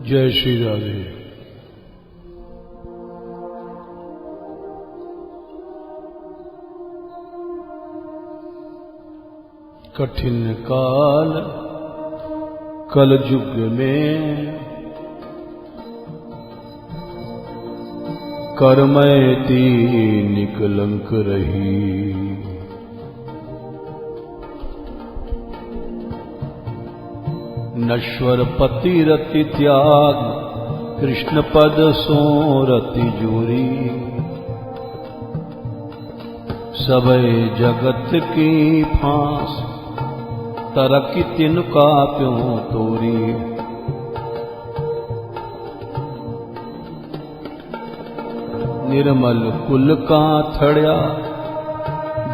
जय श्री राधे। कठिन काल कलयुग में कर्मैति निकलंक रही। नश्वर पति रति त्याग कृष्ण पद सो रति जोरी। सबे जगत की फांस तरकी तिनका प्यों तोरी। निर्मल कुल का थड़या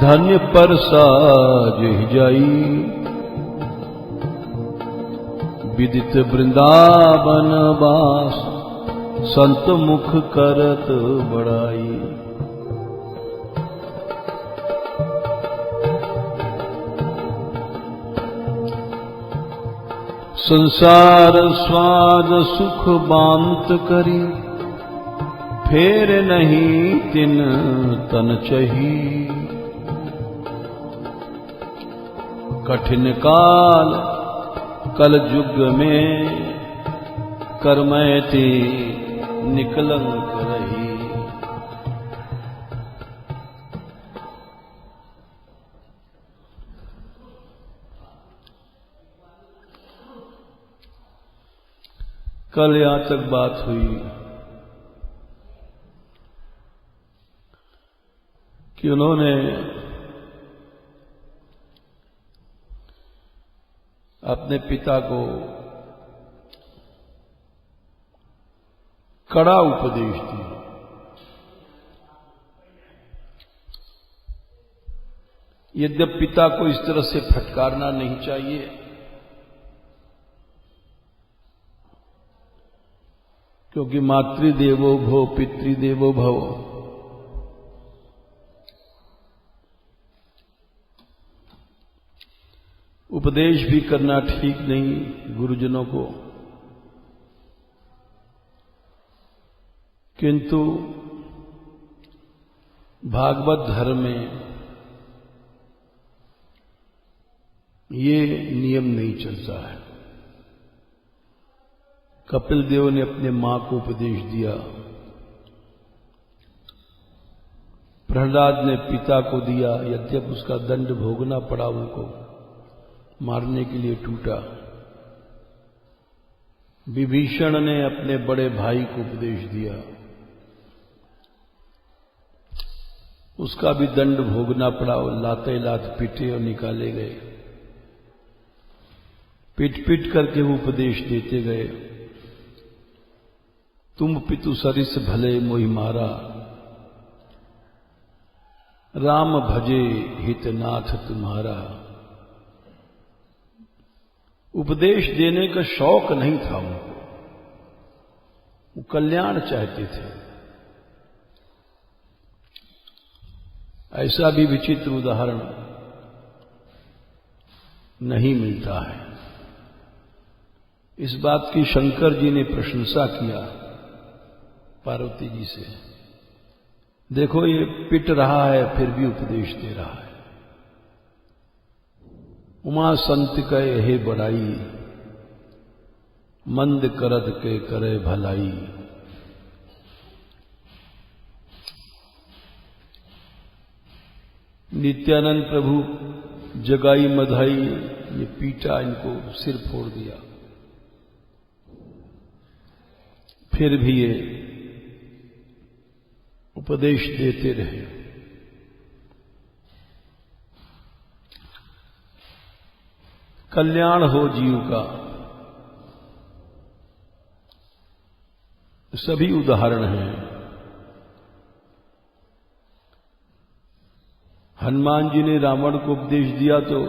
धन्य पर साज जाई। विदित वृंदावन वास संत मुख करत बड़ाई। संसार स्वाद सुख बांत करी। फेर नहीं तिन तन चही। कठिन काल कल युग में कर्मैति निकलंक रही। कल यहां तक बात हुई कि उन्होंने अपने पिता को कड़ा उपदेश दिया। यद्यपि पिता को इस तरह से फटकारना नहीं चाहिए, क्योंकि मातृदेवो भव पितृदेवो भव। उपदेश भी करना ठीक नहीं गुरुजनों को, किंतु भागवत धर्म में ये नियम नहीं चलता है। कपिल देव ने अपने मां को उपदेश दिया, प्रहलाद ने पिता को दिया, यद्यपि उसका दंड भोगना पड़ा, उनको मारने के लिए टूटा। विभीषण ने अपने बड़े भाई को उपदेश दिया, उसका भी दंड भोगना पड़ा, लाते लात पीटे और निकाले गए। पीट पीट करके वो उपदेश देते गए। तुम पितु सरिस भले मोहि मारा। राम भजे हितनाथ तुम्हारा। उपदेश देने का शौक नहीं था उनको, वो कल्याण चाहते थे। ऐसा भी विचित्र उदाहरण नहीं मिलता है। इस बात की शंकर जी ने प्रशंसा किया पार्वती जी से। देखो ये पिट रहा है फिर भी उपदेश दे रहा है। उमा संत कहे हे बड़ाई। मंद करद के करे भलाई। नित्यानंद प्रभु जगाई मधाई, ये पीटा, इनको सिर फोड़ दिया, फिर भी ये उपदेश देते रहे। कल्याण हो जीव का, सभी उदाहरण हैं। हनुमान जी ने रावण को उपदेश दिया तो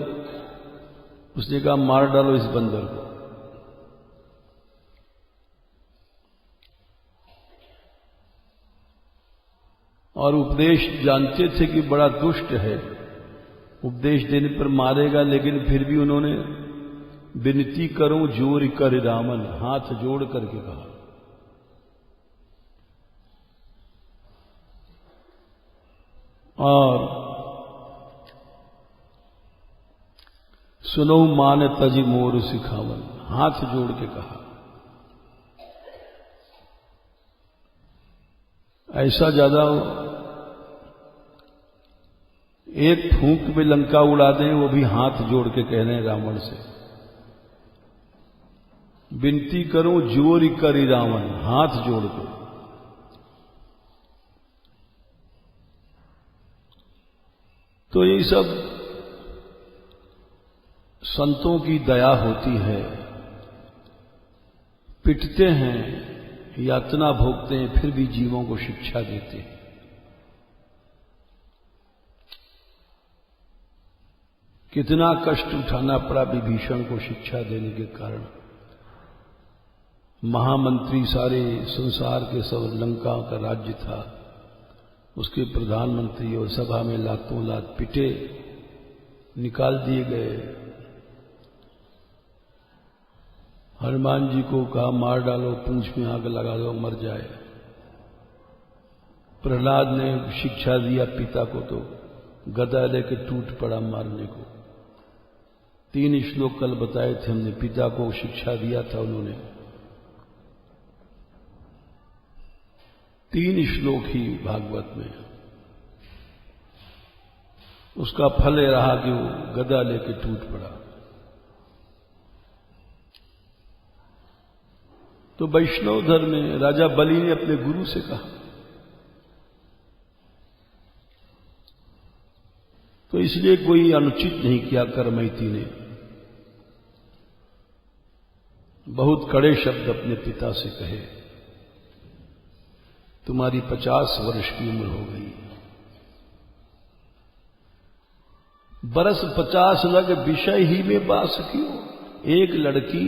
उसने कहा मार डालो इस बंदर को। और उपदेश जानते थे कि बड़ा दुष्ट है, उपदेश देने पर मारेगा, लेकिन फिर भी उन्होंने विनती करूं जोर कर रामन, हाथ जोड़ करके कहा। और सुनो मान तजी मोर सिखावन, हाथ जोड़ के कहा। ऐसा ज्यादा एक फूंक में लंका उड़ा दें, वो भी हाथ जोड़ के कह रहे हैं रावण से, विनती करूं जोर करी रावण, हाथ जोड़ के। तो ये सब संतों की दया होती है, पिटते हैं, यातना भोगते हैं, फिर भी जीवों को शिक्षा देते हैं। कितना कष्ट उठाना पड़ा विभीषण को शिक्षा देने के कारण। महामंत्री सारे संसार के सब, लंका का राज्य था, उसके प्रधानमंत्री और सभा में लातों लात पिटे, निकाल दिए गए। हनुमान जी को कहा मार डालो, पूंछ में आग लगा दो, मर जाए। प्रहलाद ने शिक्षा दिया पिता को, तो गदा लेके टूट पड़ा मारने को। 3 श्लोक कल बताए थे हमने, पिता को शिक्षा दिया था उन्होंने। 3 श्लोक ही भागवत में, उसका फल यह रहा कि वो गदा लेके टूट पड़ा। तो वैष्णव धर्म में राजा बलि ने अपने गुरु से कहा, तो इसलिए कोई अनुचित नहीं किया करमैती ने। बहुत कड़े शब्द अपने पिता से कहे, तुम्हारी 50 वर्ष की उम्र हो गई, बरस 50 लग विषय ही में बास क्यों। एक लड़की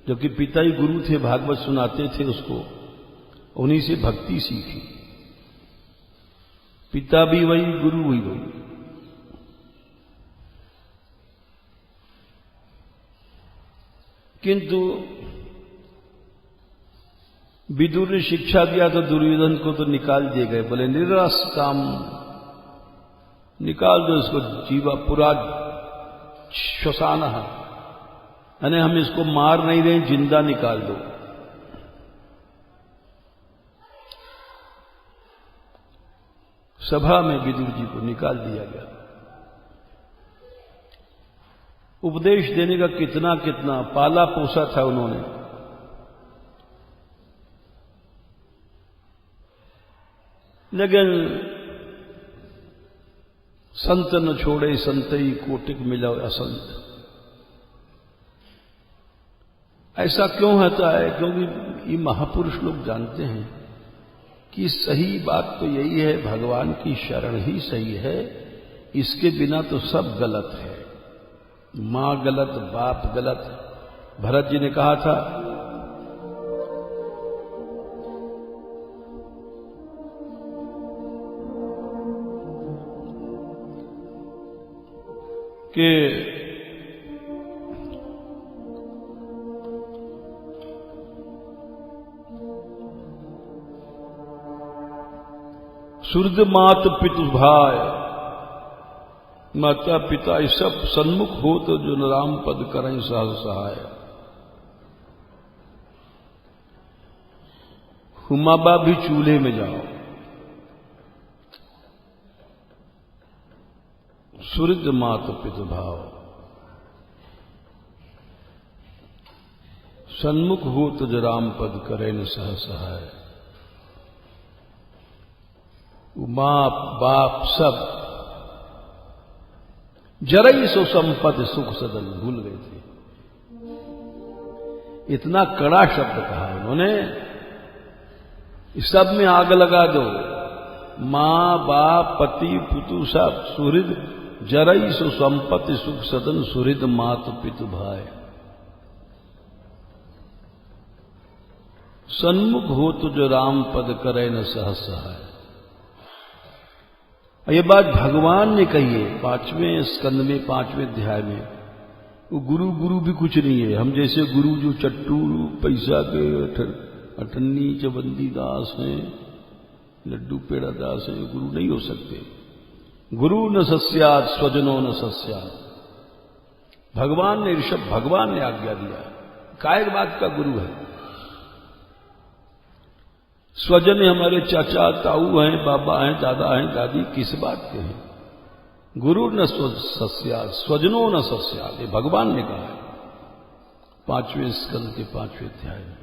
जो कि पिता ही गुरु थे, भागवत सुनाते थे उसको, उन्हीं से भक्ति सीखी। पिता भी वही, गुरु भी वही। किंतु विदुर ने शिक्षा दिया तो दुर्योधन को तो निकाल दिए गए, बोले निरस काम, निकाल दो इसको, जीवा पूरा श्वसान है, यानी हम इसको मार नहीं रहे, जिंदा निकाल दो। सभा में विदुर जी को निकाल दिया गया। उपदेश देने का कितना कितना पाला पोसा था उन्होंने। लेकिन संत न छोड़े संतई, कोटिक मिला असंत। ऐसा क्यों होता है? क्योंकि ये महापुरुष लोग जानते हैं कि सही बात तो यही है, भगवान की शरण ही सही है, इसके बिना तो सब गलत है। मां गलत, बाप गलत। भरत जी ने कहा था कि सूर्द मात पितु भाई, माता पिता ये सब सन्मुख हो तो जो न राम पद करें सहज सहाय। मां बाप भी चूल्हे में जाओ, सूर्य मात पितु भाव, सन्मुख हो तो जो राम पद करे न सहज सहाय। मां बाप सब जरई सो संपत्ति सुख सदन भूल गए थे। इतना कड़ा शब्द कहा उन्होंने, इस सब में आग लगा दो। मां बाप पति पुतु सब सुहृद, जरई सो संपत्ति सुख सदन सुहृद मात पितु भाई। सन्मुख हो तो जो राम पद करे न सहज सहाय। ये बात भगवान ने कही है 5वें स्कंद में 5वें अध्याय में। वो गुरु गुरु भी कुछ नहीं है। हम जैसे गुरु जो चट्टू पैसा के अठन्नी चबंदी दास हैं, लड्डू पेड़ा दास हैं, गुरु नहीं हो सकते। गुरु न सस्यात् स्वजनो न सस्यात्। भगवान ने ऋषभ, भगवान ने आज्ञा दिया, काय बात का गुरु है। स्वजन हमारे चाचा ताऊ हैं, बाबा हैं, दादा हैं, दादी, किस बात के हैं। गुरु न सस्यात् स्वजनो न सस्यात्, ये भगवान ने कहा है 5वें स्कंद के 5वें अध्याय में।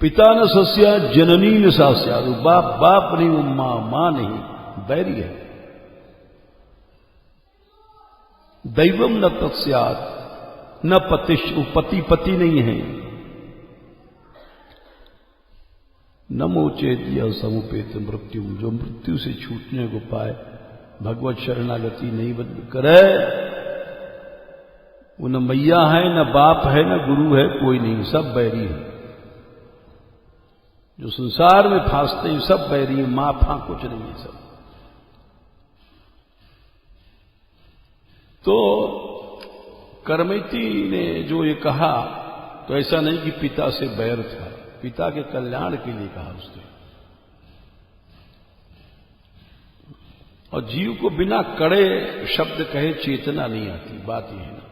पिता न सस्यात् जननी न सस्यात्, बाप बाप नहीं, वो मां मां नहीं, बैरी है। दैवम न तस्यात् न पतिश, पति पति नहीं है। न मोचेत यह समुपेत मृत्यु, जो मृत्यु से छूटने को पाए, भगवत शरणागति नहीं करे, वो न मैया है, न बाप है, न गुरु है, कोई नहीं, सब बैरी है। जो संसार में फांसते हैं सब बैरी है, मां फां कुछ नहीं है सब। तो करमैती ने जो ये कहा, तो ऐसा नहीं कि पिता से बैर था, पिता के कल्याण के लिए कहा उसने। और जीव को बिना कड़े शब्द कहे चेतना नहीं आती, बात यह है ना।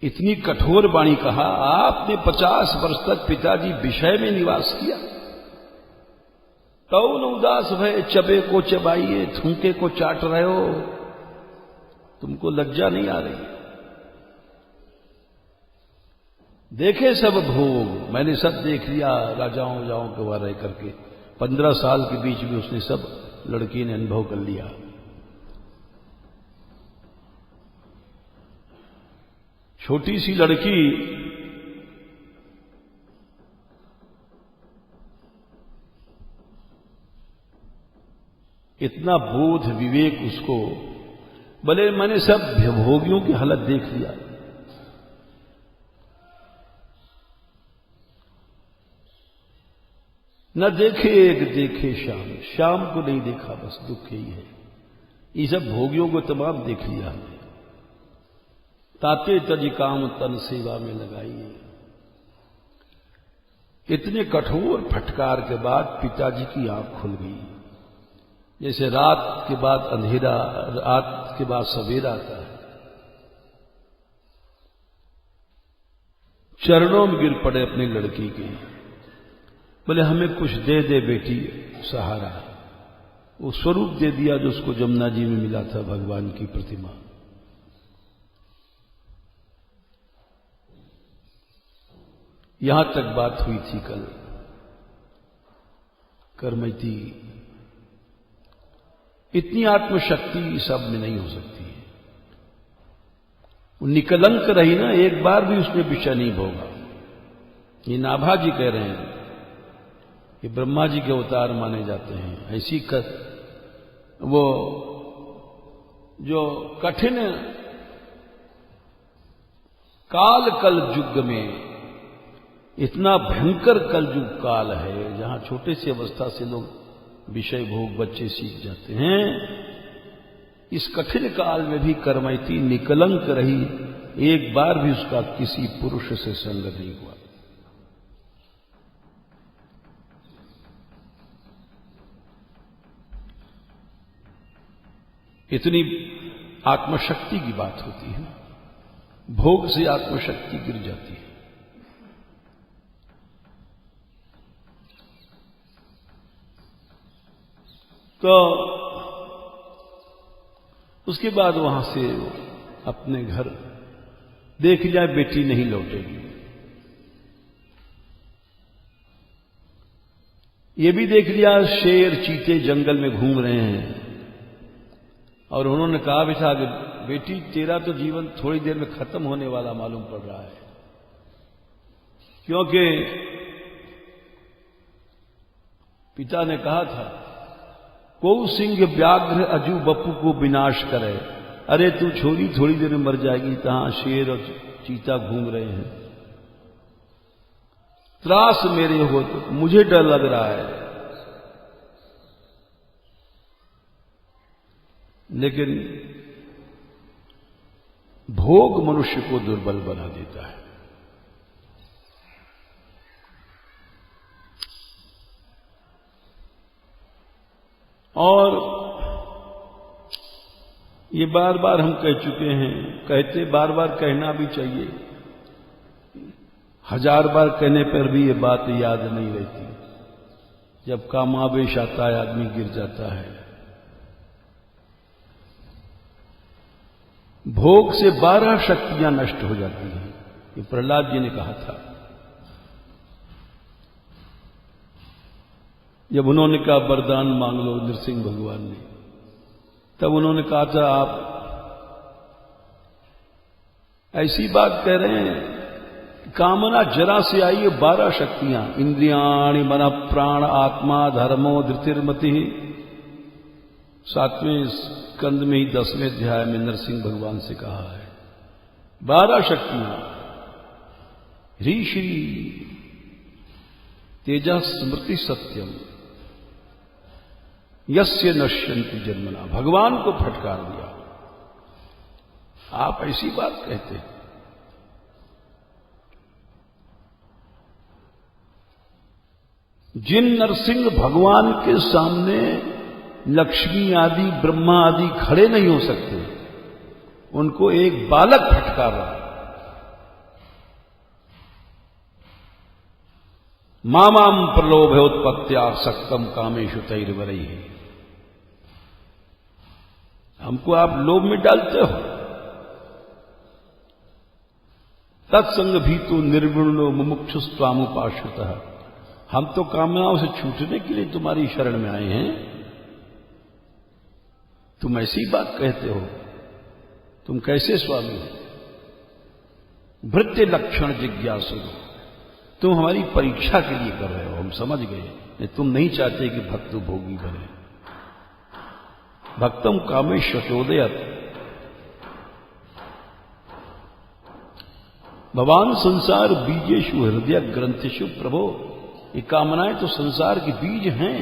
इतनी कठोर वाणी कहा, आपने 50 वर्ष तक पिताजी विषय में निवास किया, तो न उदास भय चबे को चबाइए, थूके को चाट रहे हो, तुमको लज्जा नहीं आ रही। देखे सब भोग, मैंने सब देख लिया, राजाओं जाओं के वहां रह करके 15 साल के बीच में उसने सब लड़की ने अनुभव कर लिया। छोटी सी लड़की इतना बोध विवेक उसको, भले मैंने सब भोगियों की हालत देख लिया, न देखे एक देखे शाम, शाम को नहीं देखा, बस दुख यही है। ये सब भोगियों को तमाम देख लिया हमने। ताते तज काम तन सेवा में लगाइए। इतने कठोर फटकार के बाद पिताजी की आंख खुल गई। जैसे रात के बाद अंधेरा, रात के बाद सवेरा आता है। चरणों में गिर पड़े अपनी लड़की के, बोले हमें कुछ दे दे बेटी सहारा। वो स्वरूप दे दिया जो उसको जमुना जी में मिला था, भगवान की प्रतिमा। यहां तक बात हुई थी कल। करमैती, इतनी आत्मशक्ति सब में नहीं हो सकती है। वो निकलंक रही ना, एक बार भी उसने विषय नहीं भोगा। ये नाभा जी कह रहे हैं, ये ब्रह्मा जी के अवतार माने जाते हैं। ऐसी वो जो कठिन काल कल युग में, इतना भयंकर कलयुग काल है जहां छोटे सी अवस्था से लोग विषय भोग बच्चे सीख जाते हैं। इस कठिन काल में भी करमैती निकलंक रही, एक बार भी उसका किसी पुरुष से संग नहीं हुआ। इतनी आत्मशक्ति की बात होती है, भोग से आत्मशक्ति गिर जाती है। तो उसके बाद वहां से अपने घर देख लिया, बेटी नहीं लौटेगी। ये भी देख लिया शेर चीते जंगल में घूम रहे हैं, और उन्होंने कहा भी था कि बेटी तेरा तो जीवन थोड़ी देर में खत्म होने वाला मालूम पड़ रहा है, क्योंकि पिता ने कहा था को सिंह व्याघ्र अजू बप्पू को विनाश करे। अरे तू छोरी थोड़ी देर में मर जाएगी, तहां शेर और चीता घूम रहे हैं, त्रास मेरे हो तो मुझे डर लग रहा है। लेकिन भोग मनुष्य को दुर्बल बना देता है। और ये बार बार हम कह चुके हैं, कहते बार बार कहना भी चाहिए, 1000 बार कहने पर भी ये बात याद नहीं रहती। जब कामावेश आता है आदमी गिर जाता है। भोग से 12 शक्तियां नष्ट हो जाती हैं, ये प्रहलाद जी ने कहा था। जब उन्होंने कहा वरदान मांग लो नृसिंह भगवान ने, तब उन्होंने कहा था आप ऐसी बात कह रहे हैं, कामना जरा से आई है 12 शक्तियां, इंद्रियाणि मन प्राण आत्मा धर्मो धृतिर्मति। 7वें स्कंद में ही 10वें अध्याय में नरसिंह भगवान से कहा है 12 शक्तियां। ह्री श्री तेजः स्मृति सत्यम यस्य नश्यन्ति जन्मना। भगवान को फटकार दिया। आप ऐसी बात कहते हैं। जिन नरसिंह भगवान के सामने लक्ष्मी आदि ब्रह्मा आदि खड़े नहीं हो सकते, उनको एक बालक फटकार रहा। मामाम प्रलोभयोत्पत्त्या सक्तम कामेषु तैर्वरैः। हमको आप लोभ में डालते हो। तत्संग भी तो निर्विण्णो मुमुक्षुस्त्वामुपाश्रितः। हम तो कामनाओं से छूटने के लिए तुम्हारी शरण में आए हैं, तुम ऐसी बात कहते हो। तुम कैसे स्वामी हो? भृत्य लक्षण जिज्ञासु। तुम हमारी परीक्षा के लिए कर रहे हो, हम समझ गए। तुम नहीं चाहते कि भक्त भोगी बने। भक्तम कामेश्वरोदयत। भगवान संसार बीजेषु हृदय ग्रंथिषु प्रभो। ये कामनाएं तो संसार के बीज हैं।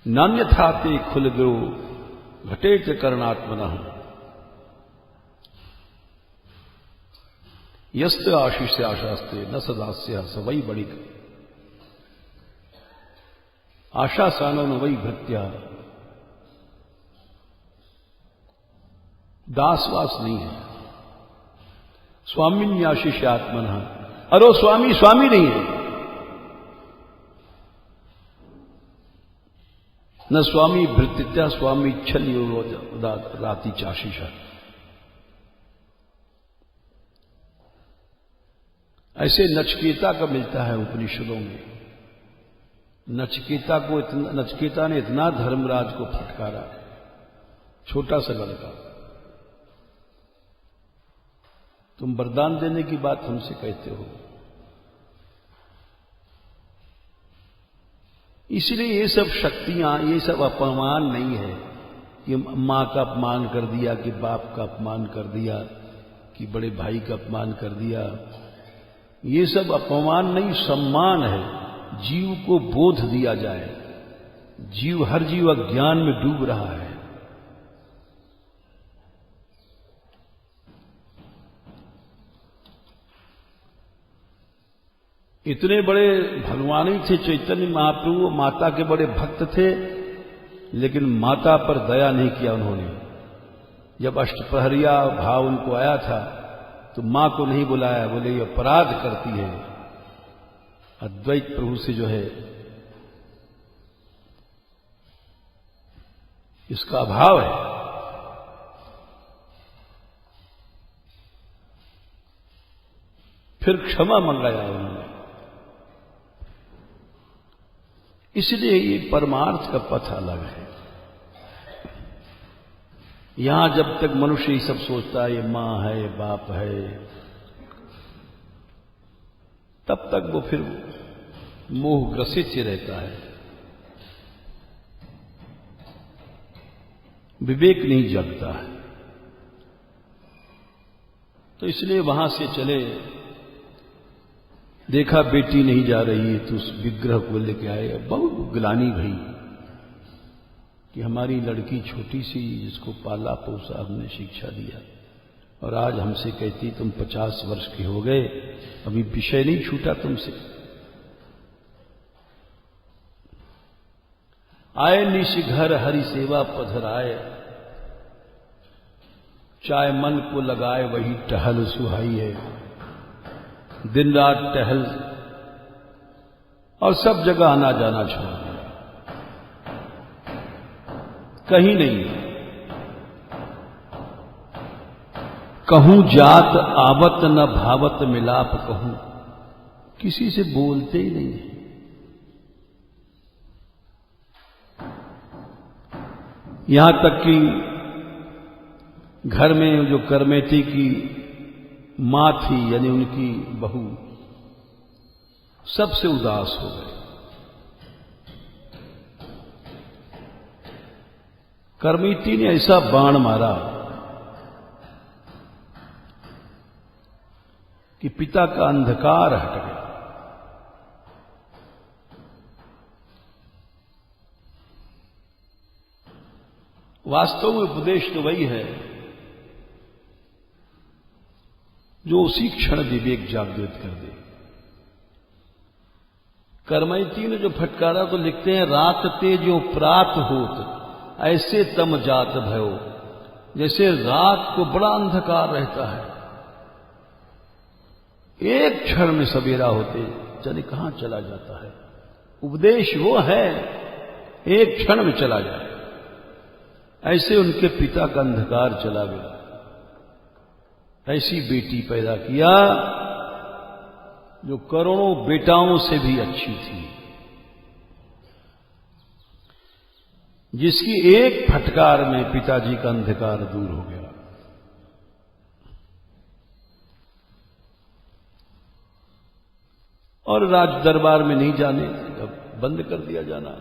नान्यथा ते खुलगुरु घटेत करणात्मनः। यस्त आशीष आशास्ते न सदास्य स वही बड़िक। आशा सानो न वही भृत्या। दासवास नहीं है। स्वामिन्याशीष आत्मनः। अरो स्वामी स्वामी नहीं है। न स्वामी भृत्या स्वामी छल राति चाशीषा। ऐसे नचकेता का मिलता है उपनिषदों में। नचकेता ने इतना धर्मराज को फटकारा, छोटा सा लड़का। तुम वरदान देने की बात हमसे कहते हो। इसलिए ये सब शक्तियां, ये सब अपमान नहीं है कि मां का अपमान कर दिया, कि बाप का अपमान कर दिया, कि बड़े भाई का अपमान कर दिया। ये सब अपमान नहीं, सम्मान है। जीव को बोध दिया जाए। हर जीव अज्ञान में डूब रहा है। इतने बड़े भगवान ही थे चैतन्य महाप्रभु, माता के बड़े भक्त थे, लेकिन माता पर दया नहीं किया उन्होंने। जब अष्टप्रहरिया भाव उनको आया था तो मां को नहीं बुलाया, बोले ये अपराध करती है। अद्वैत प्रभु से जो है इसका अभाव है। फिर क्षमा मंगाया उन्होंने। इसलिए ये परमार्थ का पथ अलग है। यहां जब तक मनुष्य ये सब सोचता है, ये मां है, ये बाप है, तब तक वो फिर मोह ग्रसित ही रहता है। विवेक नहीं जगता है। तो इसलिए वहां से चले देखा बेटी नहीं जा रही है तो उस विग्रह को लेके आए। बहुत ग्लानि भई कि हमारी लड़की छोटी सी, जिसको पाला पोसा हमने, शिक्षा दिया, और आज हमसे कहती तुम 50 वर्ष के हो गए, अभी विषय नहीं छूटा तुमसे। आए निश घर हरि सेवा पधराए, चाहे मन को लगाए वही टहल सुहाई है। दिन रात टहल और सब जगह आना जाना छोड़ दिया, कहीं नहीं। कहूं जात आवत न भावत मिलाप कहूं, किसी से बोलते ही नहीं है। यहां तक कि घर में जो करमेती की मां थी, यानी उनकी बहू, सबसे उदास हो गए। करमेती ने ऐसा बाण मारा कि पिता का अंधकार हट गया। वास्तव में उपदेश तो वही है जो उसी क्षण विवेक जागृत कर दे। करमैती ने जो फटकारा तो लिखते हैं, रात ते जो प्रात होत ऐसे तम जात भयो, जैसे रात को बड़ा अंधकार रहता है, एक क्षण में सवेरा होते जाने कहां चला जाता है। उपदेश वो है एक क्षण में चला जाए। ऐसे उनके पिता का अंधकार चला गया। ऐसी बेटी पैदा किया जो करोड़ों बेटाओं से भी अच्छी थी, जिसकी एक फटकार में पिताजी का अंधकार दूर हो गया। और राज दरबार में नहीं जाने, अब बंद कर दिया जाना।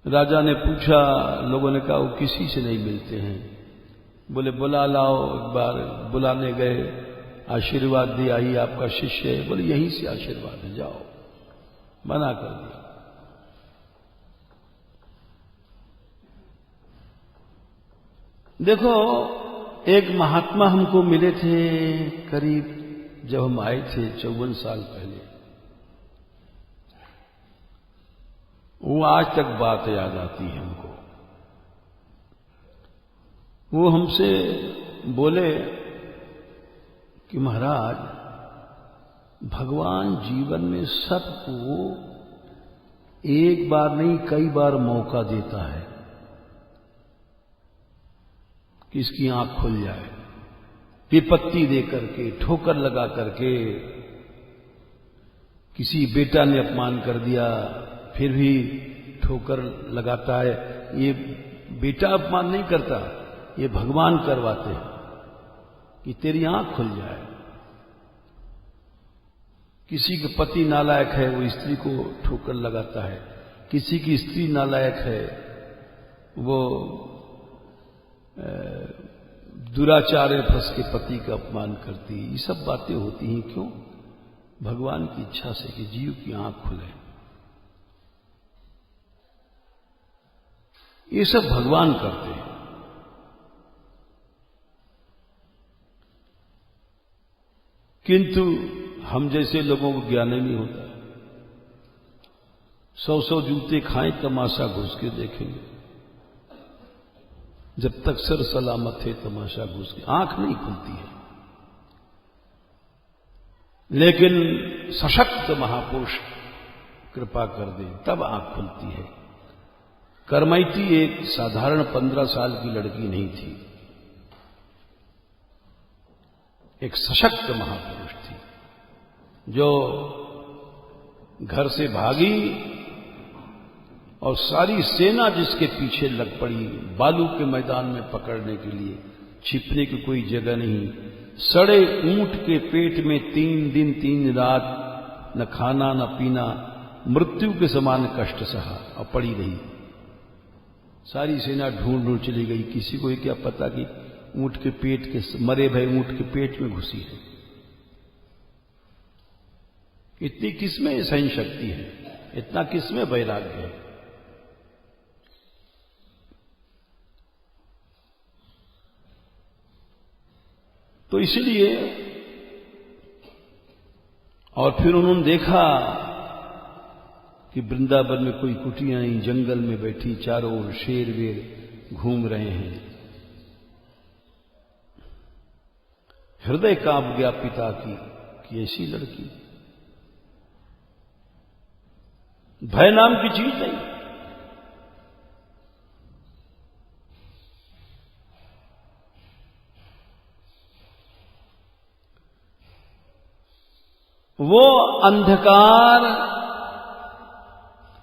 राजा ने पूछा, लोगों ने कहा वो किसी से नहीं मिलते हैं। बोले बुला लाओ। एक बार बुलाने गए, आशीर्वाद दिया, ही आपका शिष्य है। बोले यहीं से आशीर्वाद है, जाओ। मना कर दिया। देखो, एक महात्मा हमको मिले थे करीब, जब हम आए थे 54 साल पहले। वो आज तक बात याद आती है हमको। वो हमसे बोले कि महाराज, भगवान जीवन में सबको एक बार नहीं कई बार मौका देता है कि इसकी आंख खुल जाए। विपत्ति दे करके, ठोकर लगा करके। किसी बेटा ने अपमान कर दिया, फिर भी ठोकर लगाता है। ये बेटा अपमान नहीं करता, ये भगवान करवाते हैं कि तेरी आंख खुल जाए। किसी के पति नालायक है, वो स्त्री को ठोकर लगाता है। किसी की स्त्री नालायक है, वो दुराचार में फंस के पति का अपमान करती। ये सब बातें होती हैं क्यों? भगवान की इच्छा से कि जीव की आंख खुले। ये सब भगवान करते हैं। किंतु हम जैसे लोगों को ज्ञान नहीं होता। 100 जूते खाएं, तमाशा घुस के देखेंगे। जब तक सर सलामत है, तमाशा घुस के, आंख नहीं खुलती है। लेकिन सशक्त महापुरुष कृपा कर दे तब आंख खुलती है। करमैती एक साधारण 15 साल की लड़की नहीं थी, एक सशक्त महापुरुष थी, जो घर से भागी और सारी सेना जिसके पीछे लग पड़ी। बालू के मैदान में पकड़ने के लिए, छिपने की कोई जगह नहीं। सड़े ऊंट के पेट में 3 दिन 3 रात, न खाना न पीना, मृत्यु के समान कष्ट सहा और पड़ी रही। सारी सेना ढूंढ ढूंढ चली गई। किसी को क्या पता कि ऊंट के पेट के, मरे भय ऊंट के पेट में घुसी है। इतनी किसमें सहन शक्ति है, इतना किसमें वैराग्य है। तो इसलिए और फिर उन्होंने देखा कि वृंदावन में कोई कुटियां जंगल में बैठी, चारों ओर शेर वेर घूम रहे हैं। हृदय कांप गया पिता की कि ऐसी लड़की, भय नाम की चीज नहीं। वो अंधकार,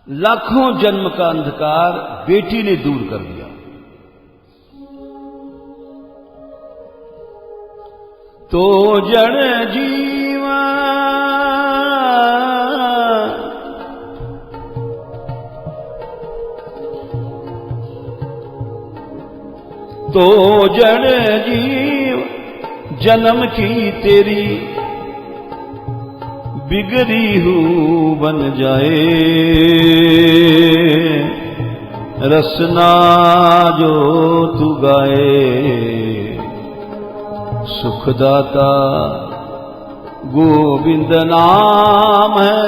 लाखों जन्म का अंधकार बेटी ने दूर कर दिया। तो जड़ जीवा तो जड़ जीव जन्म की तेरी बिगड़ी हूँ बन जाए, रसना जो तू गाए। सुखदाता गोविंद नाम है,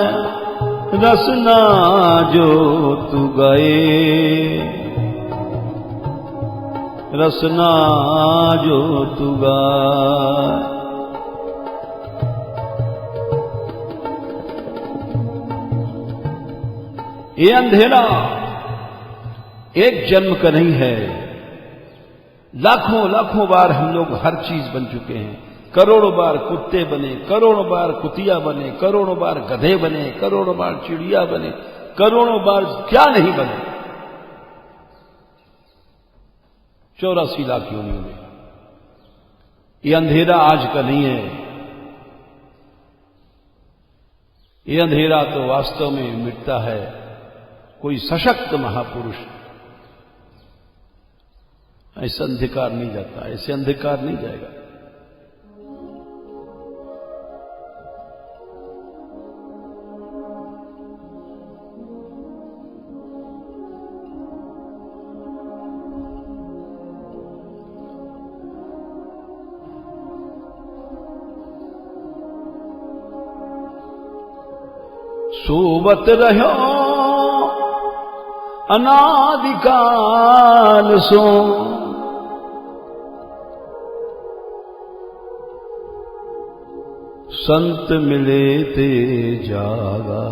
रसना जो तू गाए, रसना जो तू गाए। ये अंधेरा एक जन्म का नहीं है, लाखों लाखों बार हम लोग हर चीज बन चुके हैं। करोड़ों बार कुत्ते बने, करोड़ों बार कुतिया बने, करोड़ों बार गधे बने, करोड़ों बार चिड़िया बने, करोड़ों बार क्या नहीं बने। 84 लाख योनियों में। ये अंधेरा आज का नहीं है। ये अंधेरा तो वास्तव में मिटता है कोई सशक्त महापुरुष। ऐसा अंधकार नहीं जाता, ऐसे अंधकार नहीं जाएगा। सोवत रहो अनादिकाल सो, संत मिले ते जागा।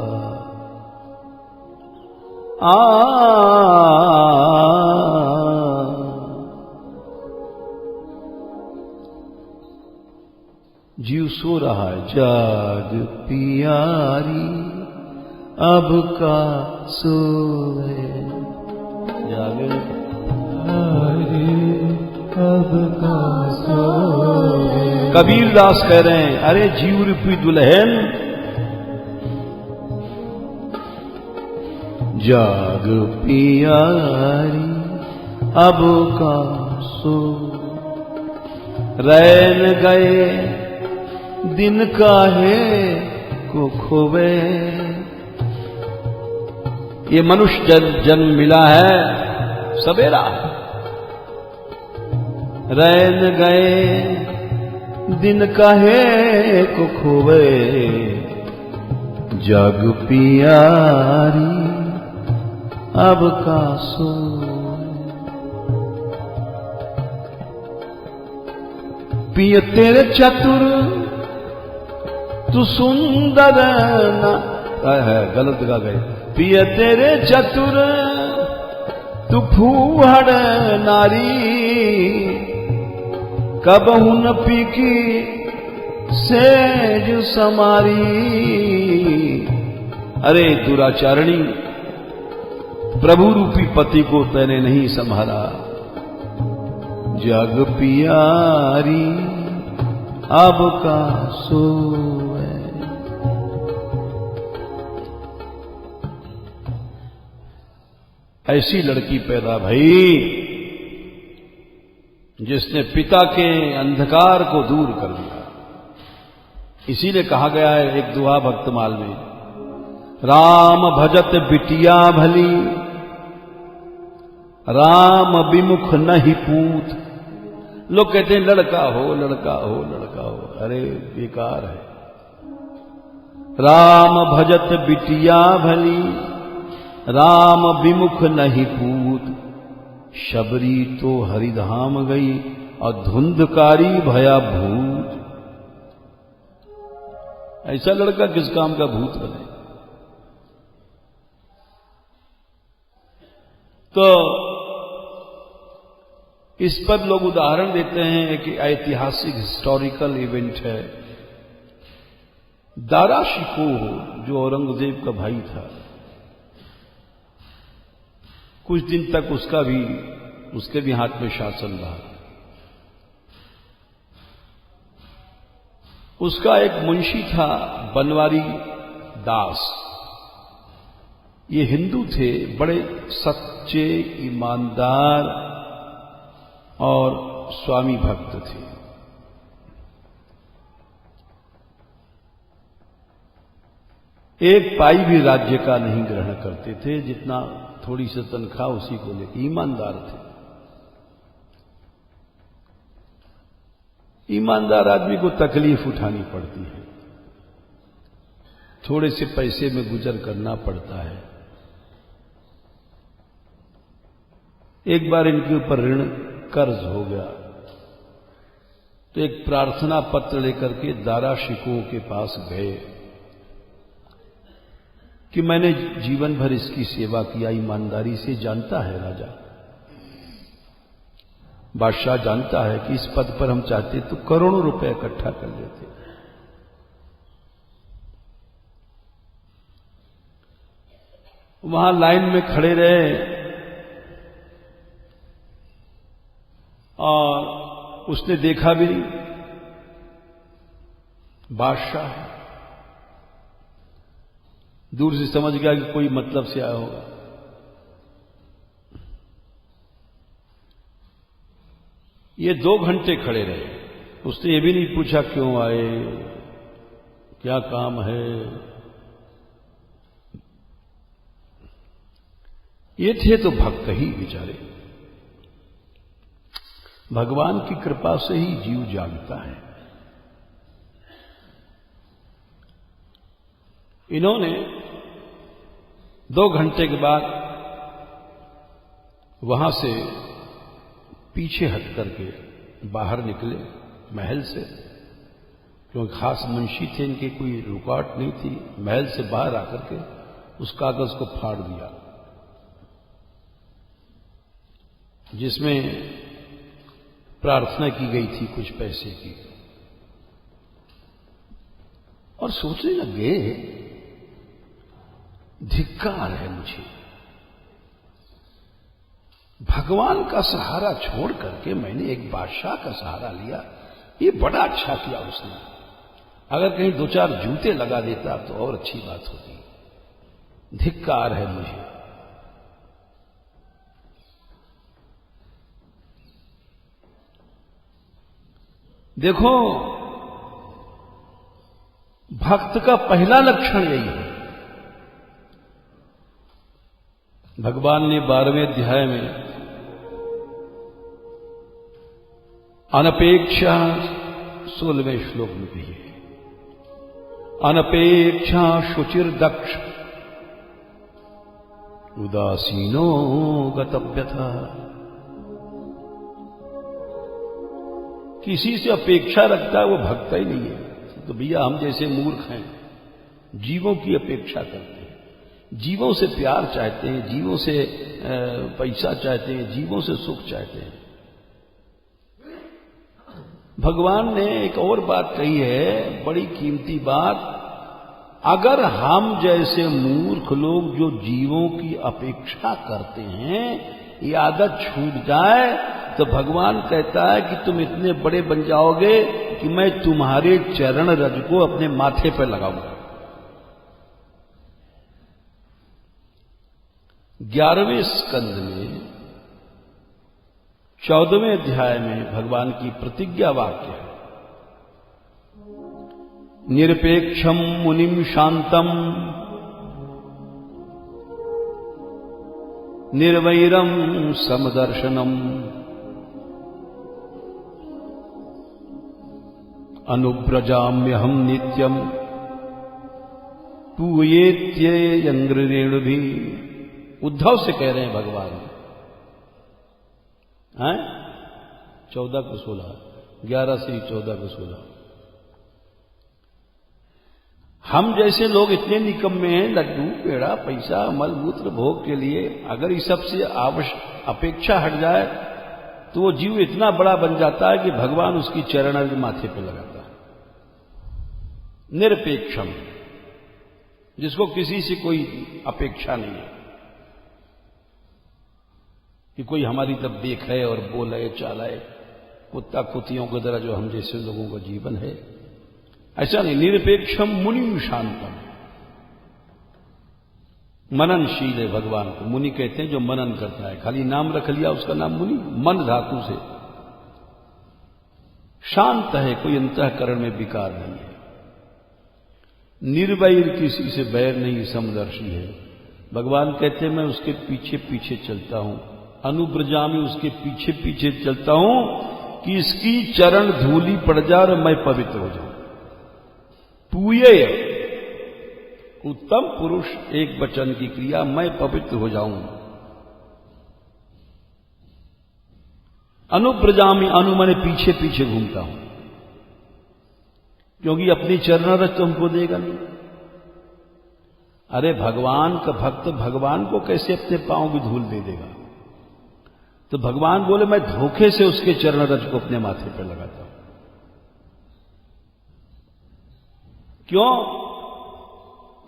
जीव सो रहा है, जाग पियारी अब का सोए, जागे अब का सोए। कबीर दास कह रहे हैं, अरे जीव रूपी दुल्हन जाग पियारी अब का सो, रैन गए दिन काहे को खोवे। ये मनुष्य जन्म मिला है, सवेरा है। रैन गए दिन काहे को खोवे, जग पियारी अब का सो। पिय तेरे चतुर तू सुंदर ना, है गलत गा गए। पिय तेरे चतुर तू फूहड़ नारी, कबहु न पीकी सेज समारी। अरे दुराचारणी, प्रभु रूपी पति को तैने नहीं संभाला। जग पियारी अब का सोए। ऐसी लड़की पैदा भई जिसने पिता के अंधकार को दूर कर दिया। इसीलिए कहा गया है एक दुआ भक्तमाल में, राम भजत बिटिया भली, राम विमुख नहीं पूत। लोग कहते हैं लड़का हो लड़का हो लड़का हो, अरे बेकार है। राम भजत बिटिया भली, राम विमुख नहीं पूत। शबरी तो हरिधाम गई और धुंधकारी भया भूत। ऐसा लड़का किस काम का भूत बने। तो इस पर लोग उदाहरण देते हैं कि ऐतिहासिक हिस्टोरिकल इवेंट है। दारा शिकोह जो औरंगजेब का भाई था, कुछ दिन तक उसके भी हाथ में शासन रहा। उसका एक मुंशी था बनवारी दास। ये हिंदू थे, बड़े सच्चे, ईमानदार और स्वामी भक्त थे। एक पाई भी राज्य का नहीं ग्रहण करते थे, जितना थोड़ी सी तनख्वाह उसी को लेकर ईमानदार थे। ईमानदार आदमी को तकलीफ उठानी पड़ती है, थोड़े से पैसे में गुजर करना पड़ता है। एक बार इनके ऊपर ऋण कर्ज हो गया, तो एक प्रार्थना पत्र लेकर के दारा शिकोह के पास गए कि मैंने जीवन भर इसकी सेवा किया ईमानदारी से। जानता है राजा, बादशाह जानता है कि इस पद पर हम चाहते तो करोड़ों रुपए इकट्ठा कर लेते। वहां लाइन में खड़े रहे और उसने देखा भी नहीं, बादशाह है। दूर से समझ गया कि कोई मतलब से आया होगा। ये 2 घंटे खड़े रहे। उसने ये भी नहीं पूछा क्यों आए, क्या काम है। ये थे तो भक्त ही बेचारे। भगवान की कृपा से ही जीव जानता है। इन्होंने 2 घंटे के बाद वहां से पीछे हट करके बाहर निकले महल से, क्योंकि खास मुंशी थे इनके, कोई रुकावट नहीं थी। महल से बाहर आकर के उस कागज को फाड़ दिया जिसमें प्रार्थना की गई थी कुछ पैसे की, और सोचने लगे धिक्कार है मुझे, भगवान का सहारा छोड़ करके मैंने एक बादशाह का सहारा लिया। ये बड़ा अच्छा किया उसने। अगर कहीं 2-4 जूते लगा देता तो और अच्छी बात होती। धिक्कार है मुझे। देखो, भक्त का पहला लक्षण यही है। भगवान ने 12वें अध्याय में अनपेक्षा 16वें श्लोक में कही है, अनपेक्षा शुचिर दक्ष उदासीनो गतव्यथा। किसी से अपेक्षा रखता है वो भक्त ही नहीं है। तो भैया हम जैसे मूर्ख हैं, जीवों की अपेक्षा करते हैं, जीवों से प्यार चाहते हैं, जीवों से पैसा चाहते हैं, जीवों से सुख चाहते हैं। भगवान ने एक और बात कही है, बड़ी कीमती बात। अगर हम जैसे मूर्ख लोग जो जीवों की अपेक्षा करते हैं ये आदत छूट जाए तो भगवान कहता है कि तुम इतने बड़े बन जाओगे कि मैं तुम्हारे चरण रज को अपने माथे पर लगाऊंगा। 11वें स्कंद में 14वें अध्याय में भगवान की प्रतिज्ञा वाक्य है, निरपेक्षम मुनिम शांतम निर्वैरम समदर्शनम अनुव्रजाम्यहम नित्यम पूयेत्येयंग्रेणु भी। उद्धव से कह रहे हैं भगवान हैं 14 को 16, 11 से 14 को 16। हम जैसे लोग इतने निकम्मे हैं, लड्डू पेड़ा पैसा मल मूत्र भोग के लिए, अगर इस सब से अपेक्षा हट जाए तो वो जीव इतना बड़ा बन जाता है कि भगवान उसकी चरण माथे पे लगाता है। निरपेक्षम, जिसको किसी से कोई अपेक्षा नहीं है कि कोई हमारी तरफ देखे और बोले चालाए, कुत्ता कुतियों की तरह जो हम जैसे लोगों का जीवन है, ऐसा नहीं। निरपेक्षम मुनि शांतम, मननशील है भगवान को मुनि कहते हैं जो मनन करता है। खाली नाम रख लिया उसका नाम मुनि, मन धातु से। शांत है, कोई अंतःकरण में विकार नहीं है। निर्वैर, किसी से बैर नहीं, समदर्शी है। भगवान कहते हैं मैं उसके पीछे पीछे चलता हूं, अनुव्रजामि, उसके पीछे पीछे चलता हूं कि इसकी चरण धूली पड़ जाए और मैं पवित्र हो जाऊं। पूये, उत्तम पुरुष एक वचन की क्रिया, मैं पवित्र हो जाऊं। अनुव्रजामि, अनु माने पीछे पीछे घूमता हूं, क्योंकि अपनी चरण रज तो हमको देगा नहीं। अरे भगवान का भक्त भगवान को कैसे अपने पांव की धूल दे देगा? तो भगवान बोले मैं धोखे से उसके चरण रज को अपने माथे पर लगाता हूं। क्यों?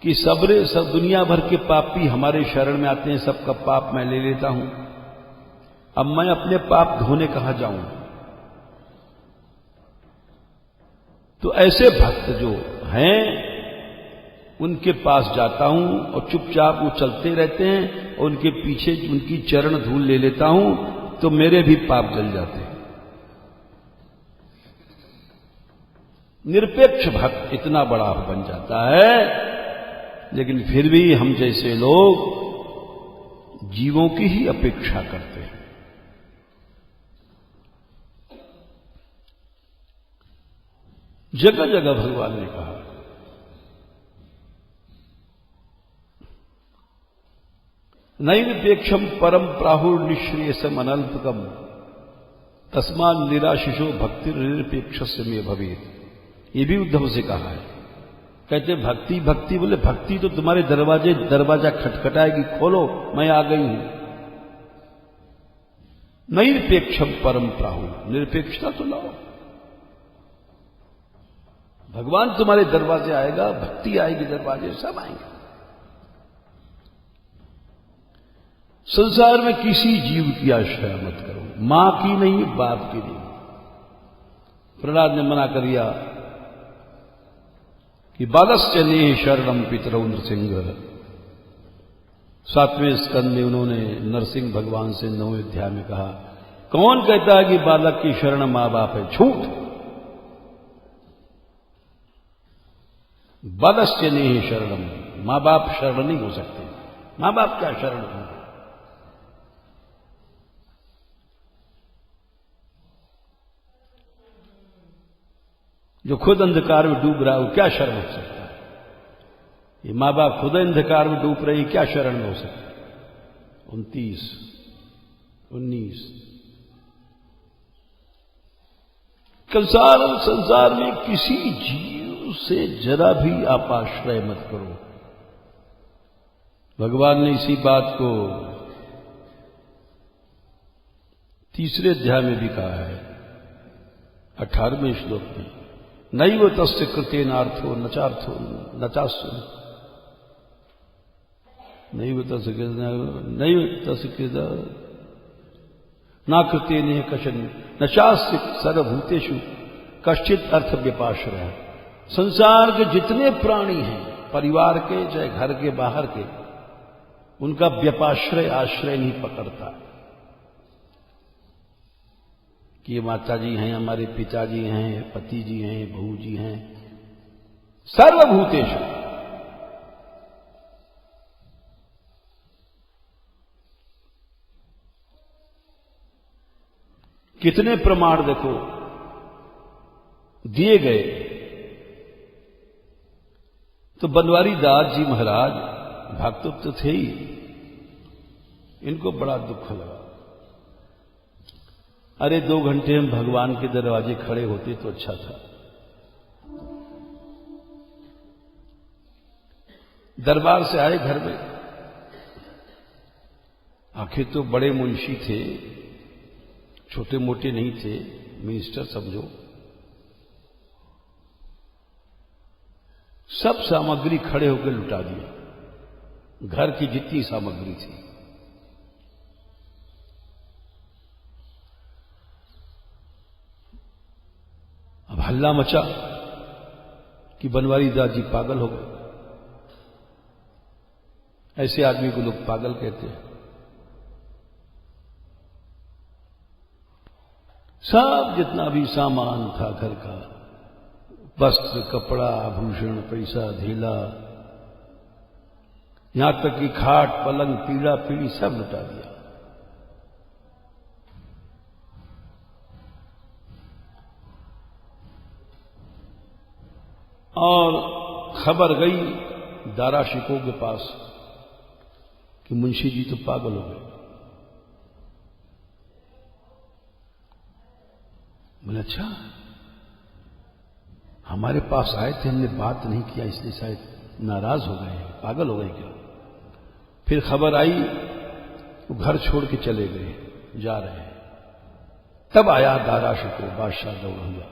कि सब दुनिया भर के पापी हमारे शरण में आते हैं, सबका पाप मैं ले लेता हूं। अब मैं अपने पाप धोने कहां जाऊं? तो ऐसे भक्त जो हैं उनके पास जाता हूं और चुपचाप वो चलते रहते हैं और उनके पीछे उनकी चरण धूल ले लेता हूं, तो मेरे भी पाप जल जाते हैं। निरपेक्ष भक्त इतना बड़ा बन जाता है, लेकिन फिर भी हम जैसे लोग जीवों की ही अपेक्षा करते हैं। जगह जगह भगवान ने कहा नैरपेक्षम परम प्राहुर निश्रेयसम अनल्पकम तस्मान निराशिषो भक्ति निरपेक्ष में भवेत। ये भी उद्धव से कहा है। कहते भक्ति भक्ति बोले भक्ति तो तुम्हारे दरवाजा खटखटाएगी, खोलो मैं आ गई हूं। नैरपेक्षम परम प्राहु, निरपेक्षता तो लाओ। भगवान तुम्हारे दरवाजे आएगा, भक्ति आएगी दरवाजे, सब आएंगे। संसार में किसी जीव की आश्रय मत करो, मां की नहीं, बाप की नहीं। प्रहलाद ने मना कर दिया कि बालस्य नेह शरणम पितरौ नृसिंह। 7वें स्कंद में उन्होंने नरसिंह भगवान से 9वें अध्याय में कहा, कौन कहता है कि बालक की शरण मां बाप है? झूठ। बालस्य नेह शरणम, मां बाप शरण नहीं हो सकते। मां बाप क्या शरण होंगे? जो खुद अंधकार में डूब रहा है वो क्या शरण हो सकता है? ये मां बाप खुद अंधकार में डूब रही, क्या शरण में हो सकता है? 29, 19। संसार में किसी जीव से जरा भी आप आश्रय मत करो। भगवान ने इसी बात को 3रे अध्याय में भी कहा है, 18वें श्लोक में, नैव तस्य कृतेनार्थो नचार्थो नचास्व, नैव तस्य कृत ना कृतेन कशन नचास्य सर्वभूतेषु कश्चित अर्थ व्यपाश्रय। संसार के जितने प्राणी हैं, परिवार के चाहे घर के बाहर के, उनका व्यपाश्रय आश्रय नहीं पकड़ता कि ये माता जी हैं, हमारे पिताजी हैं, पति जी हैं, बहू जी हैं, सर्वभूतेषु। कितने प्रमाण देखो दिए गए। तो बनवारी दास जी महाराज भक्त तो थे ही, इनको बड़ा दुख लगा। अरे 2 घंटे हम भगवान के दरवाजे खड़े होते तो अच्छा था। दरबार से आए घर में, आखिर तो बड़े मुंशी थे, छोटे मोटे नहीं थे, मिनिस्टर समझो। सब सामग्री खड़े होकर लुटा दी, घर की जितनी सामग्री थी। अब हल्ला मचा कि बनवारी दास जी पागल हो गए। ऐसे आदमी को लोग पागल कहते हैं। सब जितना भी सामान था घर का, वस्त्र, कपड़ा, आभूषण, पैसा, धेला, यहां तक कि खाट, पलंग, पीड़ा पीड़ी सब लुटा दिया। और खबर गई दारा शिकोह के पास कि मुंशी जी तो पागल हो गए। बोले अच्छा, हमारे पास आए थे, हमने बात नहीं किया, इसलिए शायद नाराज हो गए, पागल हो गए क्या। फिर खबर आई, वो घर छोड़ के चले गए, जा रहे हैं। तब आया दारा शिकोह, बादशाह दौड़ हुआ,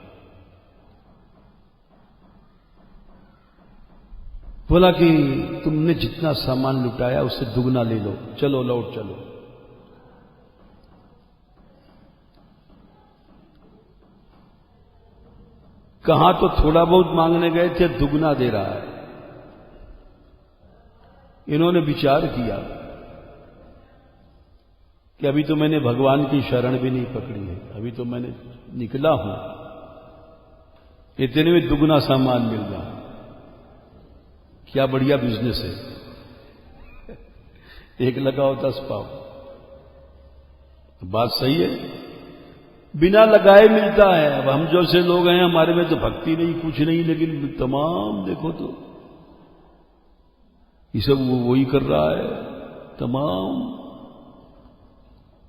बोला कि तुमने जितना सामान लुटाया उससे दुगना ले लो, चलो लौट चलो। कहां तो थोड़ा बहुत मांगने गए थे, दुगना दे रहा है। इन्होंने विचार किया कि अभी तो मैंने भगवान की शरण भी नहीं पकड़ी है, अभी तो मैंने निकला हूं, इतने में दुगना सामान मिल गया, क्या बढ़िया बिजनेस है। 1 लगाओ 10 पाओ। बात सही है, बिना लगाए मिलता है। अब हम जैसे लोग हैं, हमारे में तो भक्ति नहीं, कुछ नहीं, लेकिन तमाम देखो तो ये सब वही कर रहा है तमाम।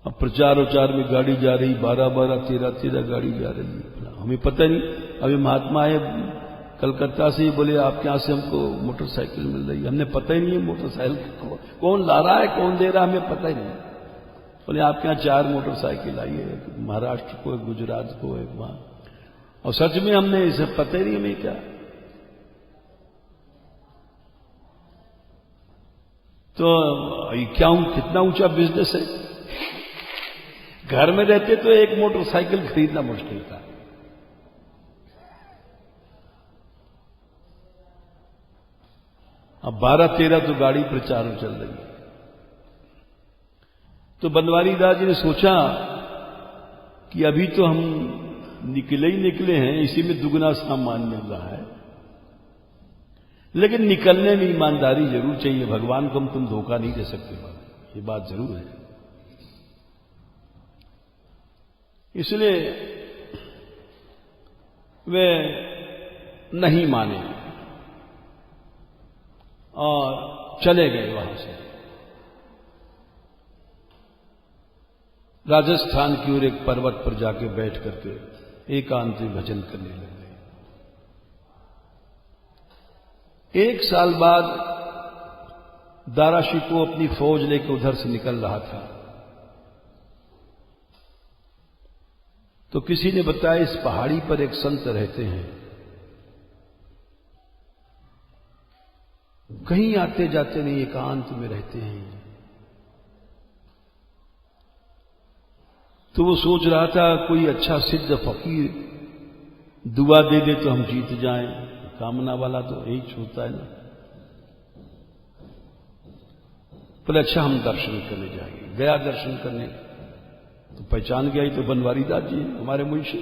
अब प्रचार उचार में गाड़ी जा रही, 12-12, 13-13 गाड़ी जा रही है, हमें पता नहीं। अभी महात्मा आए कलकत्ता से, बोले आपके यहां से हमको मोटरसाइकिल मिल रही है, हमने पता ही नहीं है मोटरसाइकिल कौन ला रहा है, कौन दे रहा है, हमें पता ही नहीं। बोले आपके यहां 4 मोटरसाइकिल आई है, एक महाराष्ट्र को, एक गुजरात को, एक वहां। और सच में हमने इसे पता ही नहीं हमें क्या। तो क्या कितना ऊंचा बिजनेस है। घर में रहते तो एक मोटरसाइकिल खरीदना मुश्किल था। अब 12-13 तो गाड़ी प्रचार में चल रही है। तो बनवारी दास जी ने सोचा कि अभी तो हम निकले ही निकले हैं, इसी में दुगना सामान मिल रहा है, लेकिन निकलने में ईमानदारी जरूर चाहिए। भगवान को तुम धोखा नहीं दे सकते, ये बात जरूर है। इसलिए वे नहीं माने और चले गए वहां से। राजस्थान की ओर एक पर्वत पर जाके बैठ करके एकांत में भजन करने लग गए। 1 साल बाद दारा शिकोह अपनी फौज लेकर उधर से निकल रहा था, तो किसी ने बताया इस पहाड़ी पर एक संत रहते हैं, कहीं आते जाते नहीं, एकांत में रहते हैं। तो वो सोच रहा था कोई अच्छा सिद्ध फकीर दुआ दे दे तो हम जीत जाएं। कामना वाला तो यही होता है ना। बोले अच्छा हम दर्शन करने जाएंगे। गया दर्शन करने, तो पहचान गया, ही तो बनवारी दास जी हमारे मुंशी।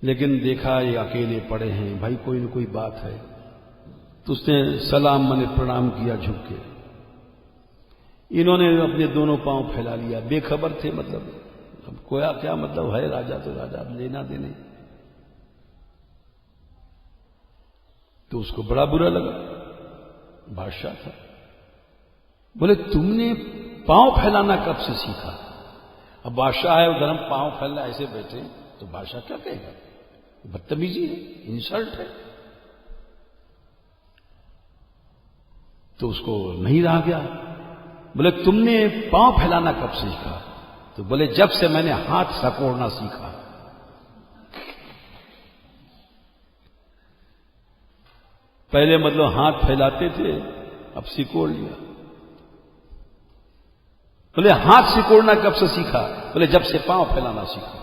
लेकिन देखा ये अकेले पड़े हैं, भाई कोई न कोई बात है, तो उसने सलाम माने प्रणाम किया झुक के। इन्होंने अपने दोनों पांव फैला लिया, बेखबर थे, मतलब अब कोया क्या मतलब है, राजा तो राजा, अब लेना देने। तो उसको बड़ा बुरा लगा, बादशाह था। बोले तुमने पांव फैलाना कब से सीखा? अब बादशाह है, उधर हम पांव फैलना ऐसे बैठे, तो बादशाह क्या कहेगा? बदतमीजी है, इंसल्ट है। तो उसको नहीं रहा गया। बोले तुमने पांव फैलाना कब से सीखा? तो बोले जब से मैंने हाथ सकोड़ना सीखा। पहले मतलब हाथ फैलाते थे, अब सिकोड़ लिया। बोले हाथ सिकोड़ना कब से सीखा? बोले जब से पांव फैलाना सीखा।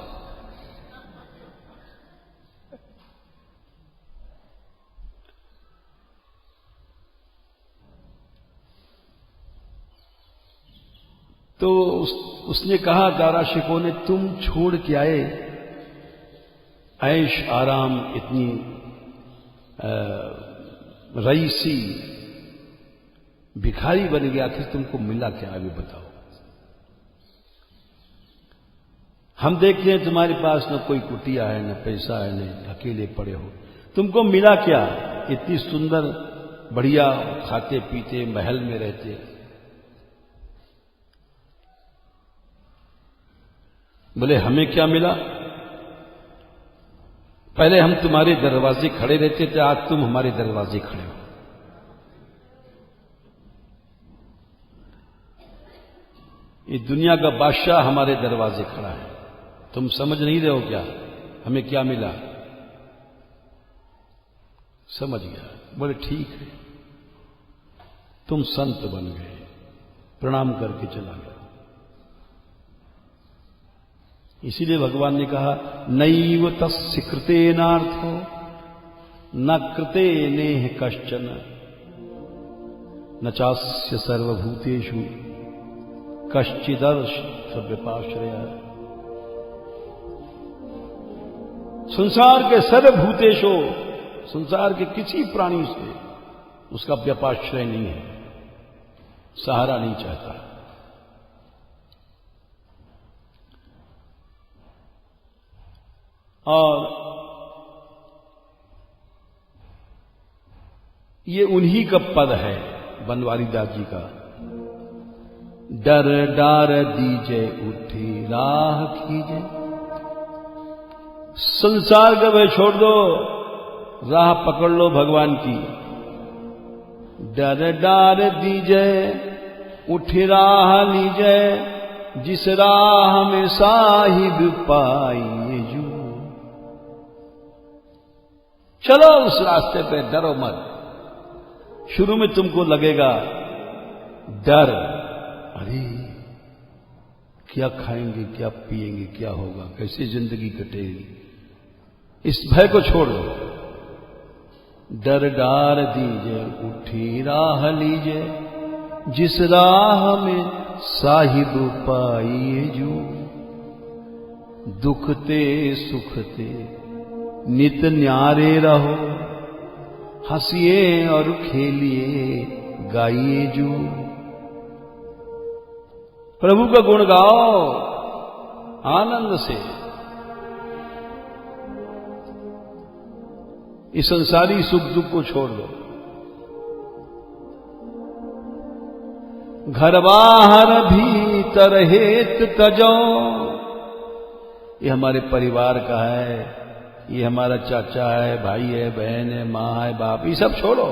तो उसने कहा दारा शिकोह ने, तुम छोड़ के आए ऐश आराम, इतनी रईसी, भिखारी बन गया, आखिर तुमको मिला क्या? अभी बताओ। हम देखते हैं तुम्हारे पास न कोई कुटिया है, न पैसा है, न अकेले पड़े हो, तुमको मिला क्या? इतनी सुंदर बढ़िया खाते पीते महल में रहते। बोले हमें क्या मिला? पहले हम तुम्हारे दरवाजे खड़े रहते थे, आज तुम हमारे दरवाजे खड़े हो। ये दुनिया का बादशाह हमारे दरवाजे खड़ा है, तुम समझ नहीं रहे हो क्या? हमें क्या मिला? समझ गया। बोले ठीक है, तुम संत बन गए। प्रणाम करके चला गया। इसीलिए भगवान ने कहा नैव तस्य कृतेनार्थो न कृते नेह कश्चन न चास्य सर्वभूतेषु कश्चिदर्श व्यपाश्रय। संसार के सर्वभूतेषु, संसार के किसी प्राणी से उसका व्यपाश्रय नहीं है, सहारा नहीं चाहता। और ये उन्हीं का पद है बनवारी दास जी का। डर डार दीजे उठी राह कीजे। संसार का भय छोड़ दो, राह पकड़ लो भगवान की। डर डार दीजे उठी राह लीजे, जिस राह में साहिब पाइए जू। चलो उस रास्ते पे, डरो मत। शुरू में तुमको लगेगा डर, अरे क्या खाएंगे, क्या पिएंगे, क्या होगा, कैसे जिंदगी कटेगी। इस भय को छोड़ दो। डर डार दीजे उठी राह लीजे, जिस राह में साहिब पाइए जो। दुखते सुखते नित न्यारे रहो, हंसिए और खेलिए गाइए जो। प्रभु का गुण गाओ आनंद से। इस संसारी सुख दुख को छोड़ दो। घर बाहर भीतर हेत तजो। ये हमारे परिवार का है, ये हमारा चाचा है, भाई है, बहन है, मां है, बाप, ये सब छोड़ो,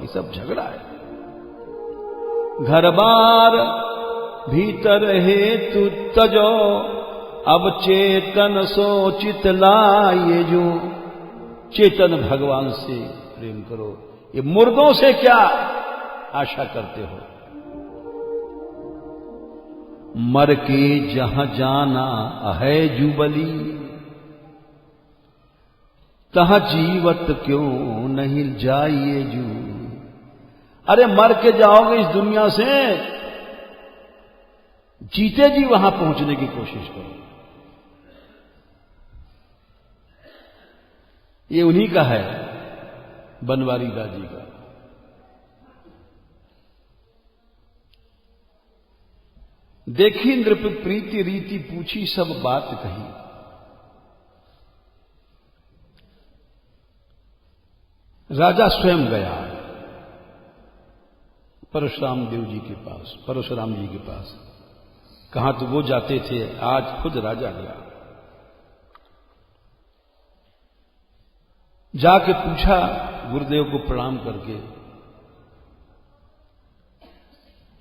ये सब झगड़ा है। घर बार भीतर हेतु तजो, अब चेतन सोचित लाए जो। चेतन भगवान से प्रेम करो। ये मुर्दों से क्या आशा करते हो? मर के जहां जाना है जुबली, तहां जीवत क्यों नहीं जाइए जू। अरे मर के जाओगे इस दुनिया से, जीते जी वहां पहुंचने की कोशिश करो। ये उन्हीं का है, बनवारी दास जी का। देखी नृप प्रीति रीति पूछी सब बात कही। राजा स्वयं गया परशुराम देव जी के पास, परशुराम जी के पास। कहां तो वो जाते थे, आज खुद राजा गया। जाके पूछा गुरुदेव को प्रणाम करके,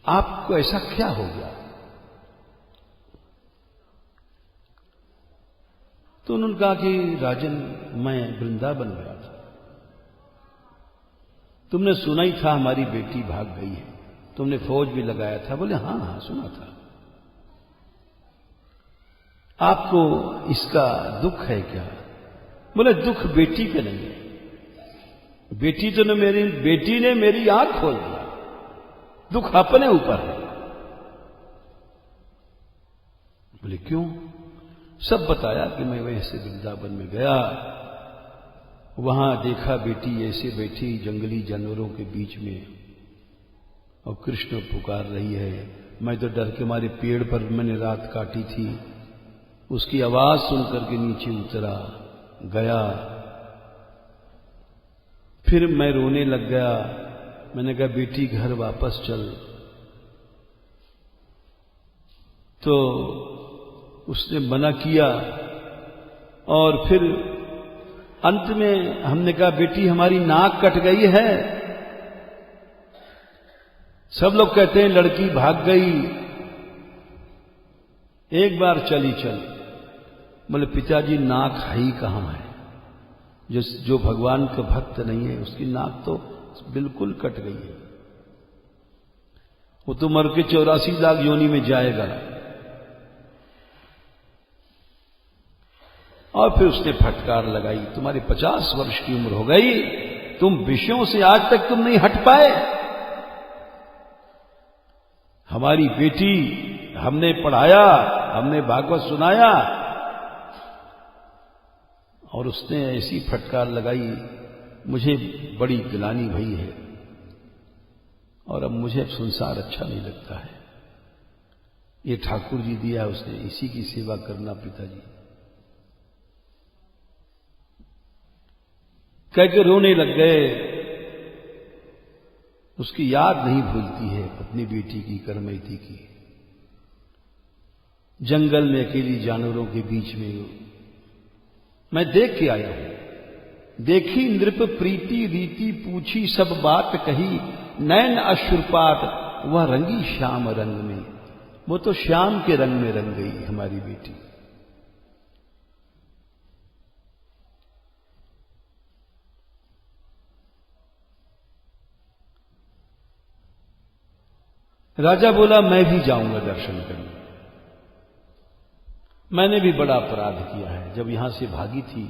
आपको ऐसा क्या हो गया? तो उन्होंने कहा कि राजन, मैं वृंदावन गया था, तुमने सुना ही था हमारी बेटी भाग गई है, तुमने फौज भी लगाया था। बोले हां हां सुना था। आपको इसका दुख है क्या? बोले दुख बेटी पे नहीं है, बेटी तो बेटी ने मेरी आंख खोल दिया, दुख अपने ऊपर है। बोले क्यों? सब बताया कि मैं वैसे वृंदावन में गया, वहां देखा बेटी ऐसे बैठी जंगली जानवरों के बीच में और कृष्ण पुकार रही है। मैं तो डर के मारे पेड़ पर मैंने रात काटी थी, उसकी आवाज सुनकर के नीचे उतरा गया। फिर मैं रोने लग गया। मैंने कहा बेटी घर वापस चल। तो उसने मना किया और फिर अंत में हमने कहा बेटी हमारी नाक कट गई है। सब लोग कहते हैं लड़की भाग गई, एक बार चली चल। बोले पिताजी नाक है ही कहां है? जो भगवान का भक्त नहीं है उसकी नाक तो बिल्कुल कट गई है, वो तो मर के 84 लाख योनि में जाएगा। और फिर उसने फटकार लगाई, तुम्हारी 50 वर्ष की उम्र हो गई, तुम विषयों से आज तक तुम नहीं हट पाए। हमारी बेटी हमने पढ़ाया, हमने भागवत सुनाया, और उसने ऐसी फटकार लगाई, मुझे बड़ी गिलानी भई है और अब मुझे संसार अच्छा नहीं लगता है। ये ठाकुर जी दिया उसने, इसी की सेवा करना पिताजी। कह के रोने लग गए। उसकी याद नहीं भूलती है अपनी बेटी की, करमैती की। जंगल में अकेली जानवरों के बीच में मैं देख के आया हूं। देखी नृप प्रीति रीति पूछी सब बात कही, नैन अश्रुपात वह रंगी श्याम रंग में। वो तो श्याम के रंग में रंग गई हमारी बेटी। राजा बोला मैं भी जाऊंगा दर्शन करने। मैंने भी बड़ा अपराध किया है। जब यहां से भागी थी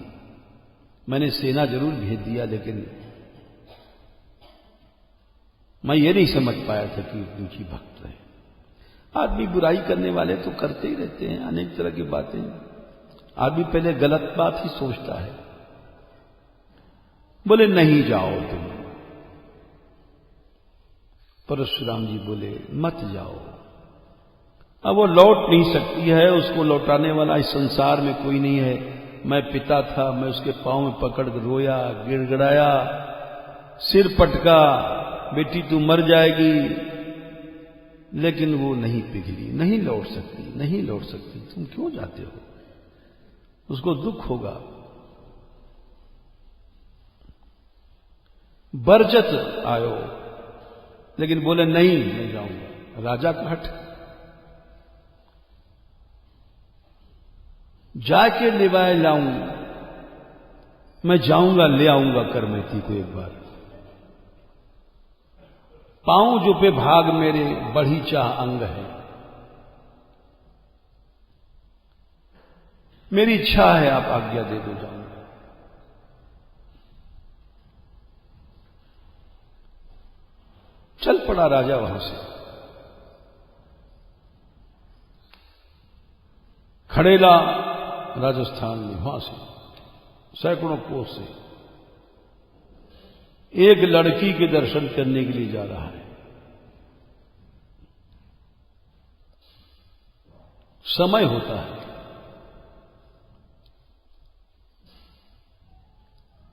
मैंने सेना जरूर भेज दिया, लेकिन मैं ये नहीं समझ पाया था कि ऊंची भक्त है। आदमी बुराई करने वाले तो करते ही रहते हैं, अनेक तरह की बातें। आदमी पहले गलत बात ही सोचता है। बोले नहीं जाओ तुम। परशुराम जी बोले मत जाओ। अब वो लौट नहीं सकती है, उसको लौटाने वाला इस संसार में कोई नहीं है। मैं पिता था, मैं उसके पांव में पकड़ कर रोया, गिड़गिड़ाया, सिर पटका, बेटी तू मर जाएगी, लेकिन वो नहीं पिघली। नहीं लौट सकती, नहीं लौट सकती। तुम क्यों जाते हो? उसको दुख होगा। बरजत आयो, लेकिन बोले नहीं मैं जाऊंगा। राजा का हट। जाके लिवाए लाऊं, मैं जाऊंगा, ले आऊंगा करमैती को एक बार। पाऊं जो पे भाग मेरे, बढ़ी चाह अंग है। मेरी इच्छा है, आप आज्ञा दे दो, जाऊंगा। चल पड़ा राजा वहां से। खड़ेला राजस्थान में, वहां से सैकड़ों कोस से एक लड़की के दर्शन करने के लिए जा रहा है। समय होता है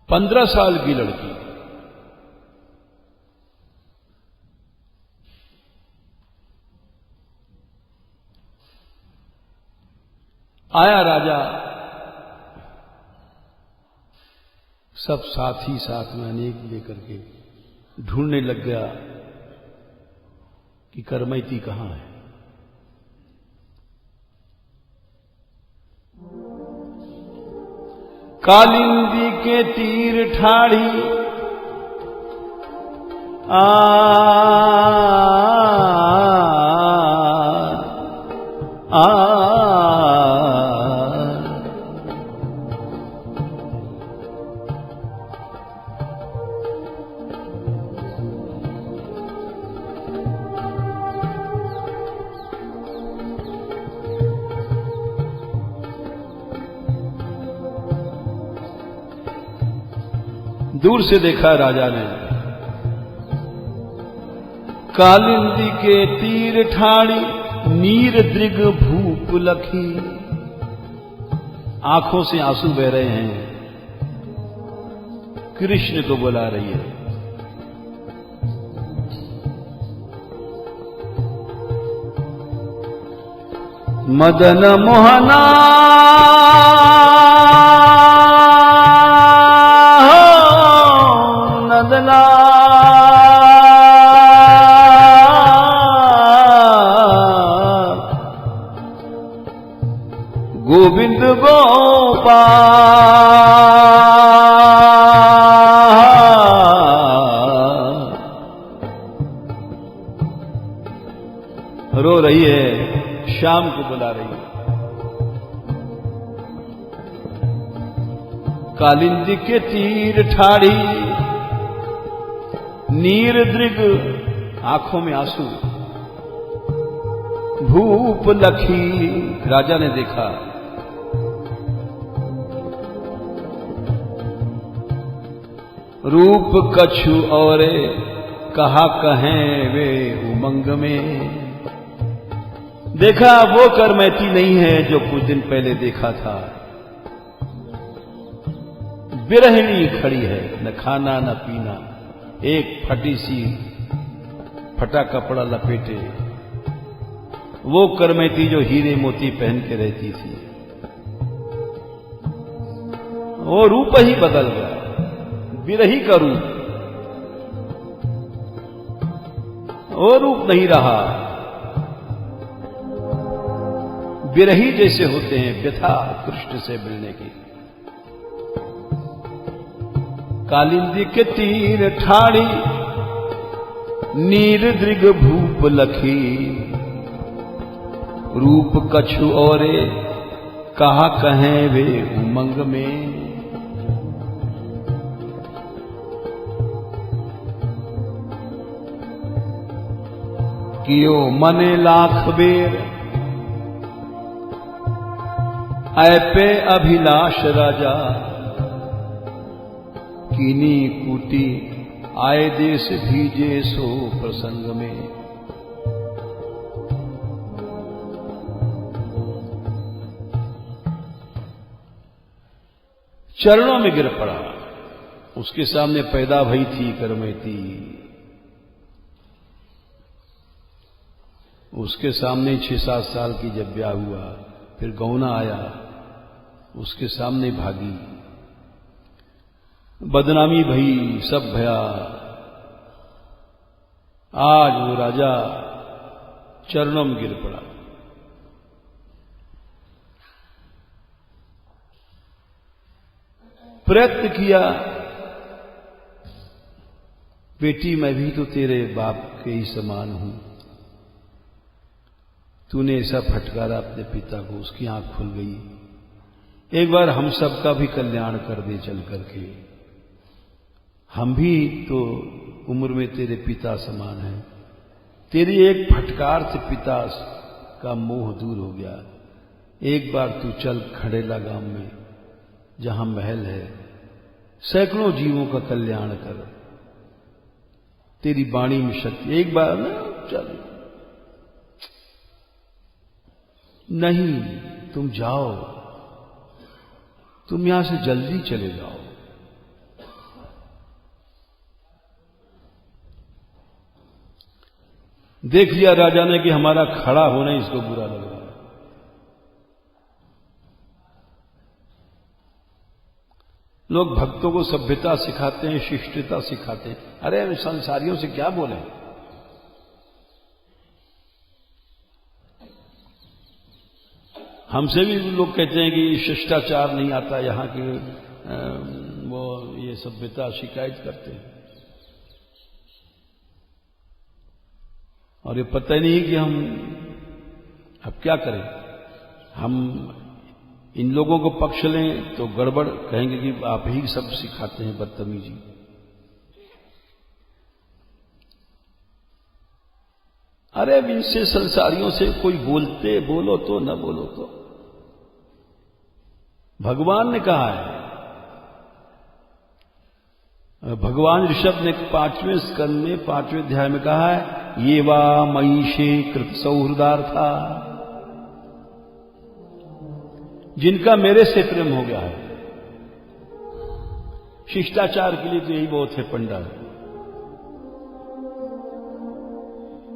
15 साल की लड़की, आया राजा, सब साथी साथ में अनेक लेकर के ढूंढने लग गया कि करमैती कहां है। कालिंदी के तीर ठाड़ी दूर से देखा राजा ने, कालिंदी के तीर ठाड़ी नीर दृग भूप लखी, आंखों से आंसू बह रहे हैं, कृष्ण को बुला रही है। मदन मोहना नदना गोविंद गोपाल, रो रही है, शाम को बुला रही है। कालिंदी के तीर ठाड़ी नीर दृग, आंखों में आंसू, भूप लखी, राजा ने देखा। रूप कछु औरे कहा कहें वे उमंग में, देखा वो करमैती नहीं है जो कुछ दिन पहले देखा था। बिरहिणी खड़ी है, न खाना न पीना, एक फटी सी फटा कपड़ा लपेटे, वो करमैती जो हीरे मोती पहन के रहती थी, वो रूप ही बदल गया, बिरही का रूप, वो रूप नहीं रहा। बिरही जैसे होते हैं व्यथा कृष्ण से मिलने की। कालिंदी के तीर ठाड़ी नीर दृग भूप लखी, रूप कछु औरे कहा कहें वे उमंग में। कियो मने लाख बेर ऐपे अभिलाष राजा, कीनी कूटी आए देश भीजे सो प्रसंग में। चरणों में गिर पड़ा, उसके सामने पैदा भई थी करमैती, उसके सामने 6-7 साल की जब ब्याह हुआ, फिर गौना आया, उसके सामने भागी, बदनामी भई, सब भया। आज वो राजा चरणों में गिर पड़ा। प्रयत्न किया, बेटी मैं भी तो तेरे बाप के ही समान हूं, तूने ऐसा फटकारा अपने पिता को, उसकी आंख खुल गई। एक बार हम सबका भी कल्याण कर दे चल करके, हम भी तो उम्र में तेरे पिता समान हैं। तेरी एक फटकार से पिता का मोह दूर हो गया। एक बार तू चल खड़ेला गांव में, जहां महल है, सैकड़ों जीवों का कल्याण कर, तेरी वाणी में शक्ति। एक बार ना चल, नहीं तुम जाओ, तुम यहां से जल्दी चले जाओ। देख लिया राजा ने कि हमारा खड़ा होना इसको बुरा लग रहा है। लोग भक्तों को सभ्यता सिखाते हैं, शिष्टता सिखाते हैं। अरे संसारियों से क्या बोले? हमसे भी लोग कहते हैं कि शिष्टाचार नहीं आता यहां की, वो ये सभ्यता शिकायत करते हैं। और ये पता ही नहीं कि हम अब क्या करें। हम इन लोगों को पक्ष लें तो गड़बड़, कहेंगे कि आप ही सब सिखाते हैं बदतमीजी। अरे इनसे संसारियों से कोई बोलो तो न बोलो तो। भगवान ने कहा है, भगवान ऋषभ ने 5वें स्कंद में 5वें अध्याय में कहा है, ये वा मयीशे कृत सौहृदार्था, जिनका मेरे से प्रेम हो गया है। शिष्टाचार के लिए तो यही बहुत है पंडा।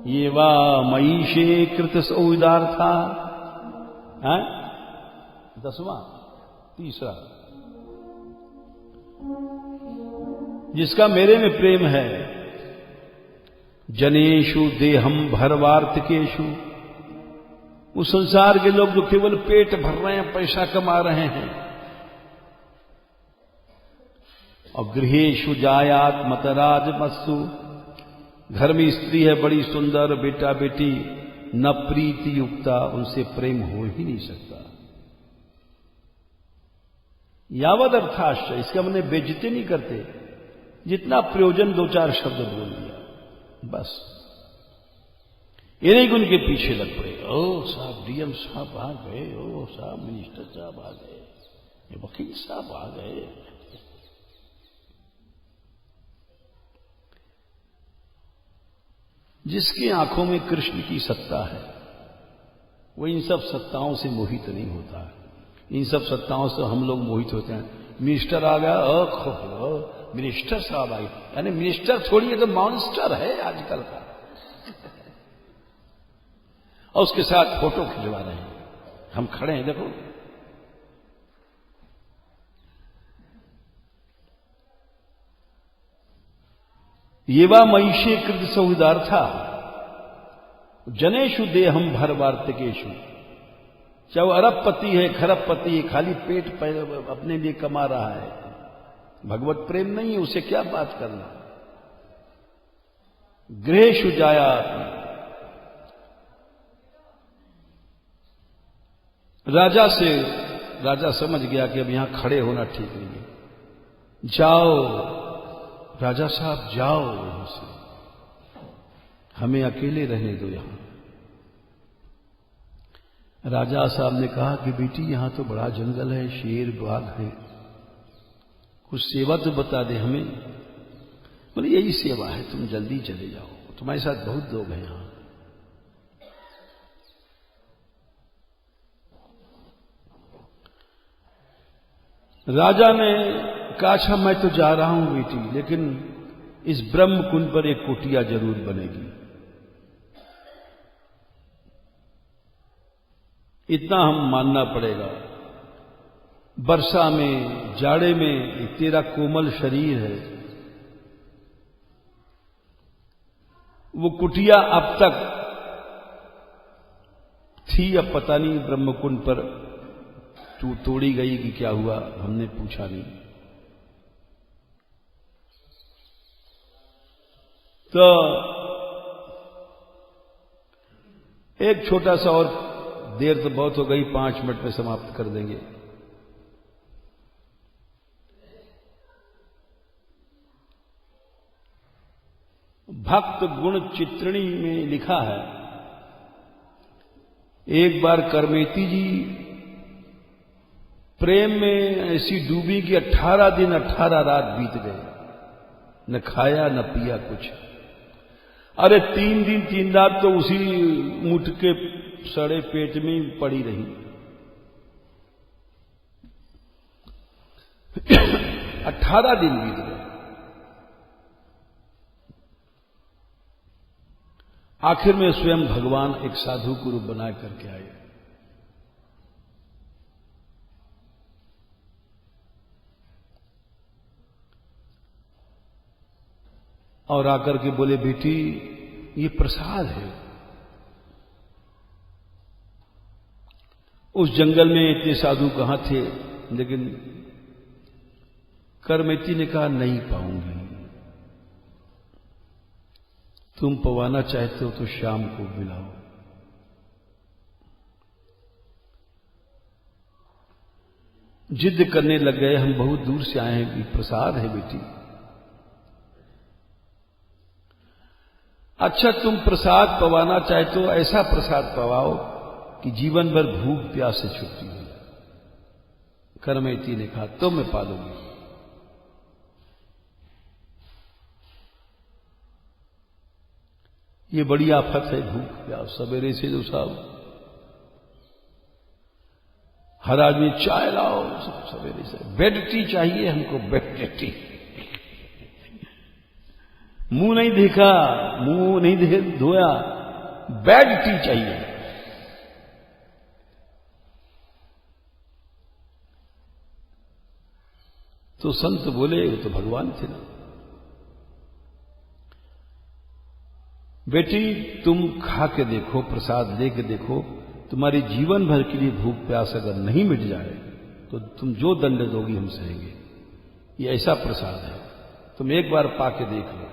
ये वा मयीशे कृत सौहृदार्था, 10वां 3रा, जिसका मेरे में प्रेम है। जनेषु देहम भरवार्थिकेषु, उस संसार के लोग जो केवल पेट भर रहे हैं, पैसा कमा रहे हैं। और गृहेषु जायात मतराज मत्सु, घर में स्त्री है बड़ी सुंदर, बेटा बेटी, न प्रीति युक्ता, उनसे प्रेम हो ही नहीं सकता। यावद अर्थाश्च, इसका मैंने बेइज्जती नहीं करते, जितना प्रयोजन 2-4 शब्द बोल दिया बस। ये नहीं कि उनके पीछे लग पड़े, ओ साहब डीएम साहब आ गए, ओ साहब मिनिस्टर साहब आ गए, ये वकील साहब आ गए। जिसकी आंखों में कृष्ण की सत्ता है वो इन सब सत्ताओं से मोहित नहीं होता है। इन सब सत्ताओं से हम लोग मोहित होते हैं। मिनिस्टर आ गया, मिनिस्टर साहब आए, यानी मिनिस्टर थोड़ी है तो मॉन्स्टर है आजकल का। और उसके साथ फोटो खिंचवा रहे हैं, हम खड़े हैं देखो। ये वा मयीशे कृत सौहृदार्था जनेषु देहम भरवार्थिकेषु, चाहे वो अरबपति है खरबपति है, खाली पेट अपने लिए कमा रहा है, भगवत प्रेम नहीं है, उसे क्या बात करना। गृहेषु जायात, राजा समझ गया कि अब यहां खड़े होना ठीक नहीं है। जाओ राजा साहब, जाओ यहां से, हमें अकेले रहने दो यहां। राजा साहब ने कहा कि बेटी यहां तो बड़ा जंगल है, शेर बाघ है, कुछ सेवा तो बता दे हमें। बोले यही सेवा है, तुम जल्दी चले जाओ, तुम्हारे साथ बहुत लोग हैं यहां। राजा ने कहा अच्छा मैं तो जा रहा हूं बेटी, लेकिन इस ब्रह्म कुंड पर एक कुटिया जरूर बनेगी। इतना हम मानना पड़ेगा। वर्षा में, जाड़े में तेरा कोमल शरीर है, वो कुटिया अब तक थी, अब पता नहीं ब्रह्मकुंड पर तोड़ी गई कि क्या हुआ, हमने पूछा नहीं। तो एक छोटा सा, और देर तो बहुत हो गई, 5 मिनट में समाप्त कर देंगे। भक्त गुण चित्रिणी में लिखा है, एक बार करमेती जी प्रेम में ऐसी डूबी कि 18 दिन 18 रात बीत गए, न खाया न पिया कुछ। अरे 3 दिन 3 रात तो उसी मुठ के सड़े पेट में ही पड़ी रही। 18 दिन बीत गए। आखिर में स्वयं भगवान एक साधु को रूप बना करके आए। और आकर के बोले, बेटी ये प्रसाद है। उस जंगल में इतने साधु कहां थे, लेकिन करमेती ने कहा नहीं पाऊंगी, तुम पवाना चाहते हो तो शाम को मिलाओ। जिद करने लग गए, हम बहुत दूर से आए हैं, ये प्रसाद है बेटी। अच्छा तुम प्रसाद पवाना चाहते हो, ऐसा प्रसाद पवाओ कि जीवन भर भूख प्यास से छुट्टी हो जाए। करमेती ने कहा तो मैं पालूंगी। ये बड़ी आफत है भूख प्यास। सवेरे से जो साहब हर आदमी चाय लाओ, सवेरे से बेड टी चाहिए हमको, बेड टी। मुंह नहीं देखा, मुंह नहीं धोया, बेड टी चाहिए। तो संत बोले, वो तो भगवान थे ना, बेटी तुम खा के देखो, प्रसाद लेके देखो, तुम्हारी जीवन भर के लिए भूख प्यास अगर नहीं मिट जाए तो तुम जो दंड दोगी हम सहेंगे। ये ऐसा प्रसाद है, तुम एक बार पाके देख लो।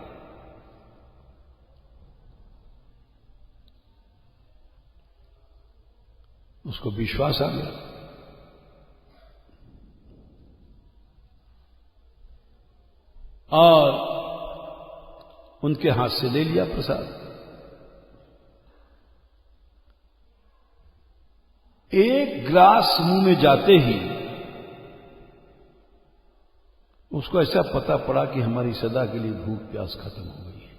उसको विश्वास आ गया। और उनके हाथ से ले लिया प्रसाद। एक ग्रास मुंह में जाते ही उसको ऐसा पता पड़ा कि हमारी सदा के लिए भूख प्यास खत्म हो गई है।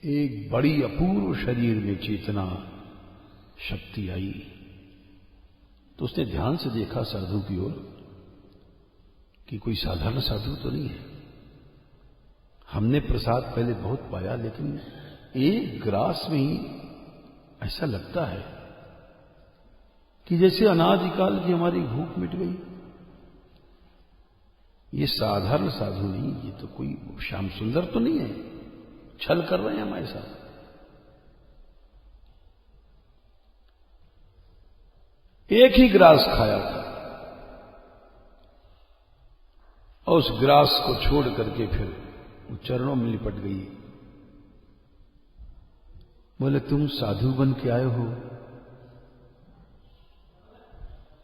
एक बड़ी अपूर्व शरीर में चेतना शक्ति आई। तो उसने ध्यान से देखा साधु की ओर कि कोई साधारण साधु तो नहीं है। हमने प्रसाद पहले बहुत पाया, लेकिन एक ग्रास में ही ऐसा लगता है कि जैसे अनादिकाल की हमारी भूख मिट गई। ये साधारण साधु नहीं, ये तो कोई श्याम सुंदर तो नहीं है, छल कर रहे हैं हमारे साथ। एक ही ग्रास खाया था और उस ग्रास को छोड़ करके फिर वो चरणों में लिपट गई। बोले, तुम साधु बन के आए हो,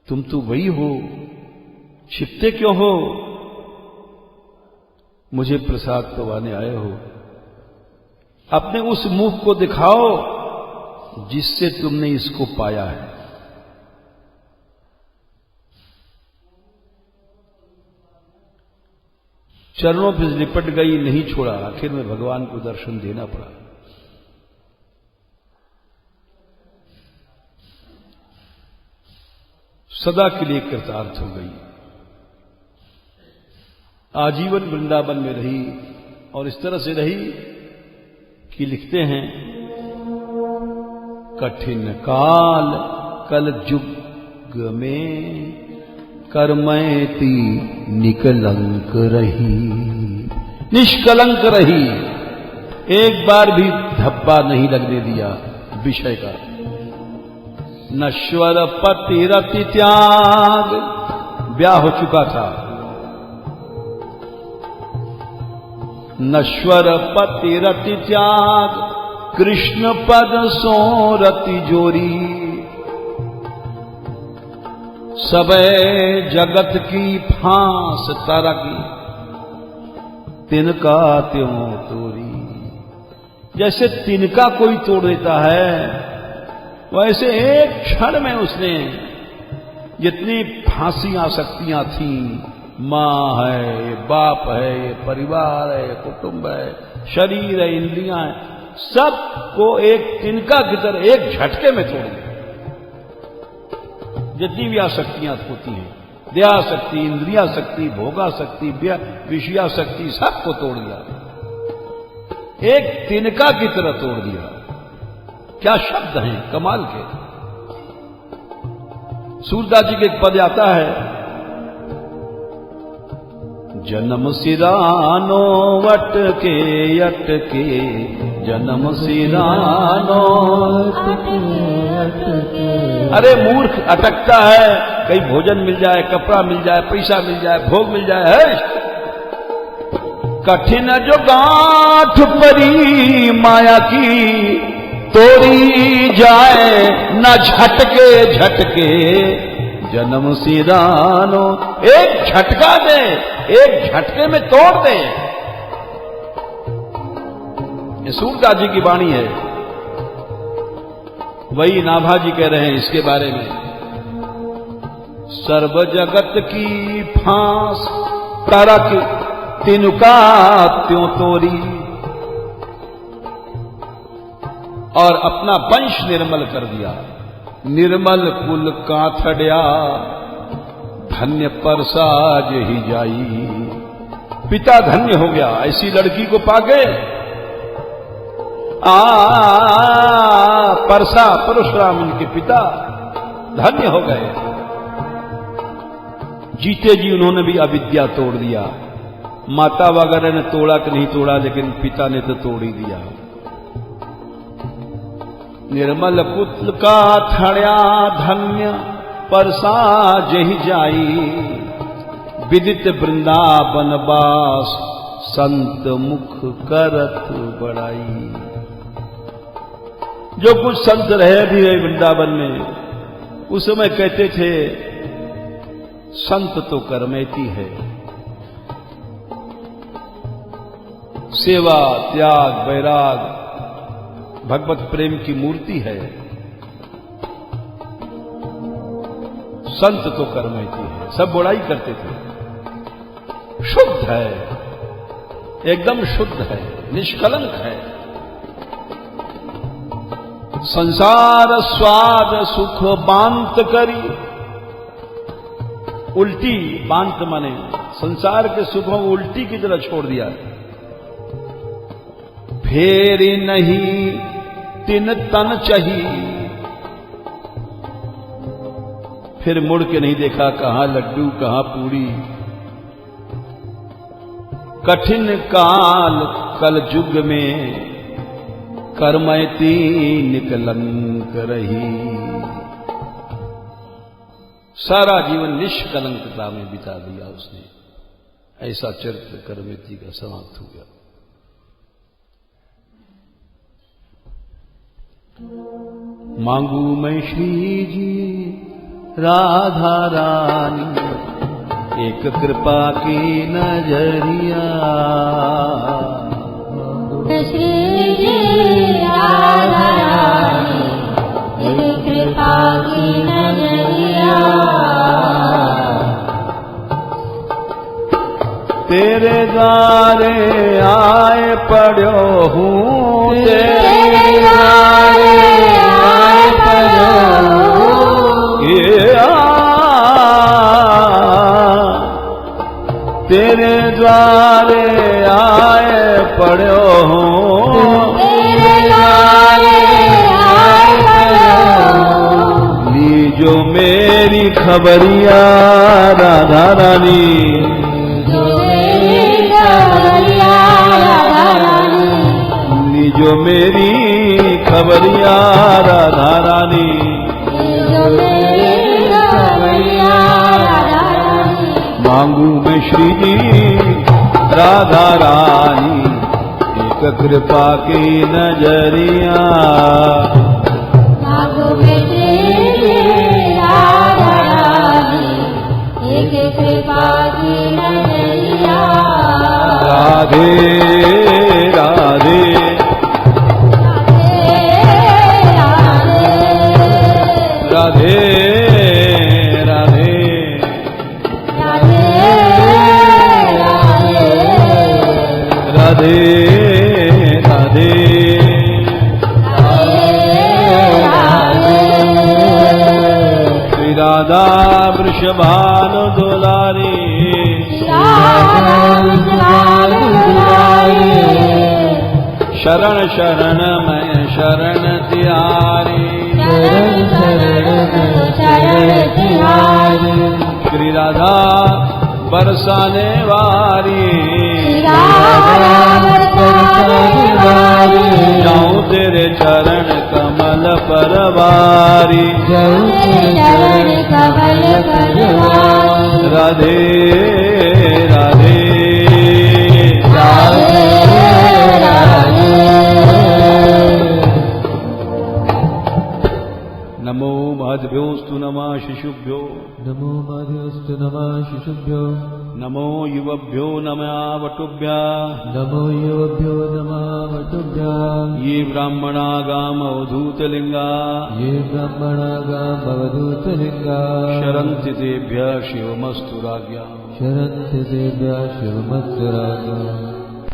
तुम तो वही हो, छिपते क्यों हो? मुझे प्रसाद पवाने आए हो, अपने उस मुख को दिखाओ जिससे तुमने इसको पाया है। चरणों पर लिपट गई, नहीं छोड़ा। आखिर में भगवान को दर्शन देना पड़ा। सदा के लिए कृतार्थ हो गई। आजीवन वृंदावन में रही और इस तरह से रही कि लिखते हैं, कठिन काल कल युग में कर्मैती निकलंक रही, निष्कलंक रही। एक बार भी धब्बा नहीं लगने दिया विषय का। नश्वर पति रति त्याग, ब्याह हो चुका था। नश्वर पति रति त्याग, कृष्ण पद सो रति जोरी। सबे जगत की फांस तरगी, तिनका त्यों तोरी। जैसे तिनका कोई तोड़ देता है, वैसे एक क्षण में उसने जितनी फांसी आसक्तियां थी, मां है, ये बाप है, ये परिवार है, ये कुटुंब है, शरीर है, इंद्रियां हैं, सबको एक तिनका की तरह एक झटके में तोड़ दिया। जितनी भी आसक्तियां होती हैं, देहाशक्ति, इंद्रियाशक्ति, भोगाशक्ति, विषयाशक्ति, सबको तोड़ दिया, एक तिनका की तरह तोड़ दिया। क्या शब्द हैं कमाल के। सूरदास जी के एक पद आता है, जन्म सिरानो वटके अटके, जन्म सिरानो अरे मूर्ख अटकता है, कहीं भोजन मिल जाए, कपड़ा मिल जाए, पैसा मिल जाए, भोग मिल जाए, है कठिन जो गांठ परी माया की, तोड़ी जाए न झटके झटके, जन्म सिरानो। एक झटका दे, एक झटके में तोड़ दे। ये सूरदास जी की वाणी है। वही नाभा जी कह रहे हैं इसके बारे में, सर्व जगत की फांस तरक तिनका त्यों तोरी, और अपना वंश निर्मल कर दिया। निर्मल कुल काथड़िया, धन्य परसाज ही जाई। पिता धन्य हो गया, ऐसी लड़की को पाके। परसा परशुराम इनके पिता धन्य हो गए। जीते जी उन्होंने भी अविद्या तोड़ दिया। माता वगैरह ने तोड़ा कि नहीं तोड़ा, लेकिन पिता ने तो तोड़ ही दिया। निर्मल पुत्र का थड़या धन्य परसाज ही जाई, विदित वृंदावन बास संत मुख करत बड़ाई। जो कुछ संत रहे भी रहे वृंदावन में, उस समय कहते थे संत तो करमेती है, सेवा त्याग वैराग भगवत प्रेम की मूर्ति है। संत तो कर्मैती है, सब बुराई करते थे। शुद्ध है, एकदम शुद्ध है, निष्कलंक है। संसार स्वाद सुख बांत करी, उल्टी बांत माने संसार के सुखों को उल्टी की तरह छोड़ दिया। फेरी नहीं तिन तन चही, फिर मुड़ के नहीं देखा कहां लड्डू कहां पूरी। कठिन काल कल युग में, कर्मैती निकलंक रही। सारा जीवन निष्कलंकता में बिता दिया उसने। ऐसा चरित्र कर्मैती का समाप्त हो गया। मांगू मैं श्री जी राधा रानी, एक कृपा की नजरिया। श्री जी राधा रानी, एक कृपा की नजरिया। तेरे द्वारे आए पड़ो हूँ, तेरे द्वारे आए पड़ो तेरे द्वारे आए पड़ो हूँ, तेरे द्वारे आए पड़ो। लीजो मेरी खबरिया राधा रानी, जो मेरी खबरिया राधा रानी। मांगू मैं श्री जी राधा रानी, एक कृपा की नजरिया। मांगू मैं श्री जी राधा रानी, एक कृपा की नजरिया। राधे राधे राधे राधे राधे राधे राधा वृषभानु दुलारी शरण शरण मैं शरण तिहारी श्री राधा बरसाने वारी जाऊं तेरे चरण कमल परवारी राधे राधे नमो माधव्योस्तु नमः शिशुभ्यो नमो माधव्योस्तु नमः शिशुभ्यो नमो युवभ्यो नमः वटुभ्या नमो युवभ्यो नमः वटुभ्या ये ब्राह्मणागामवधूतलिङ्गा ये ब्राह्मणागामवधूतलिङ्गा शरन्ति तेभ्यः शिवमस्तु राज्ञा शरन्ति तेभ्यः शिवमस्तु राज्ञा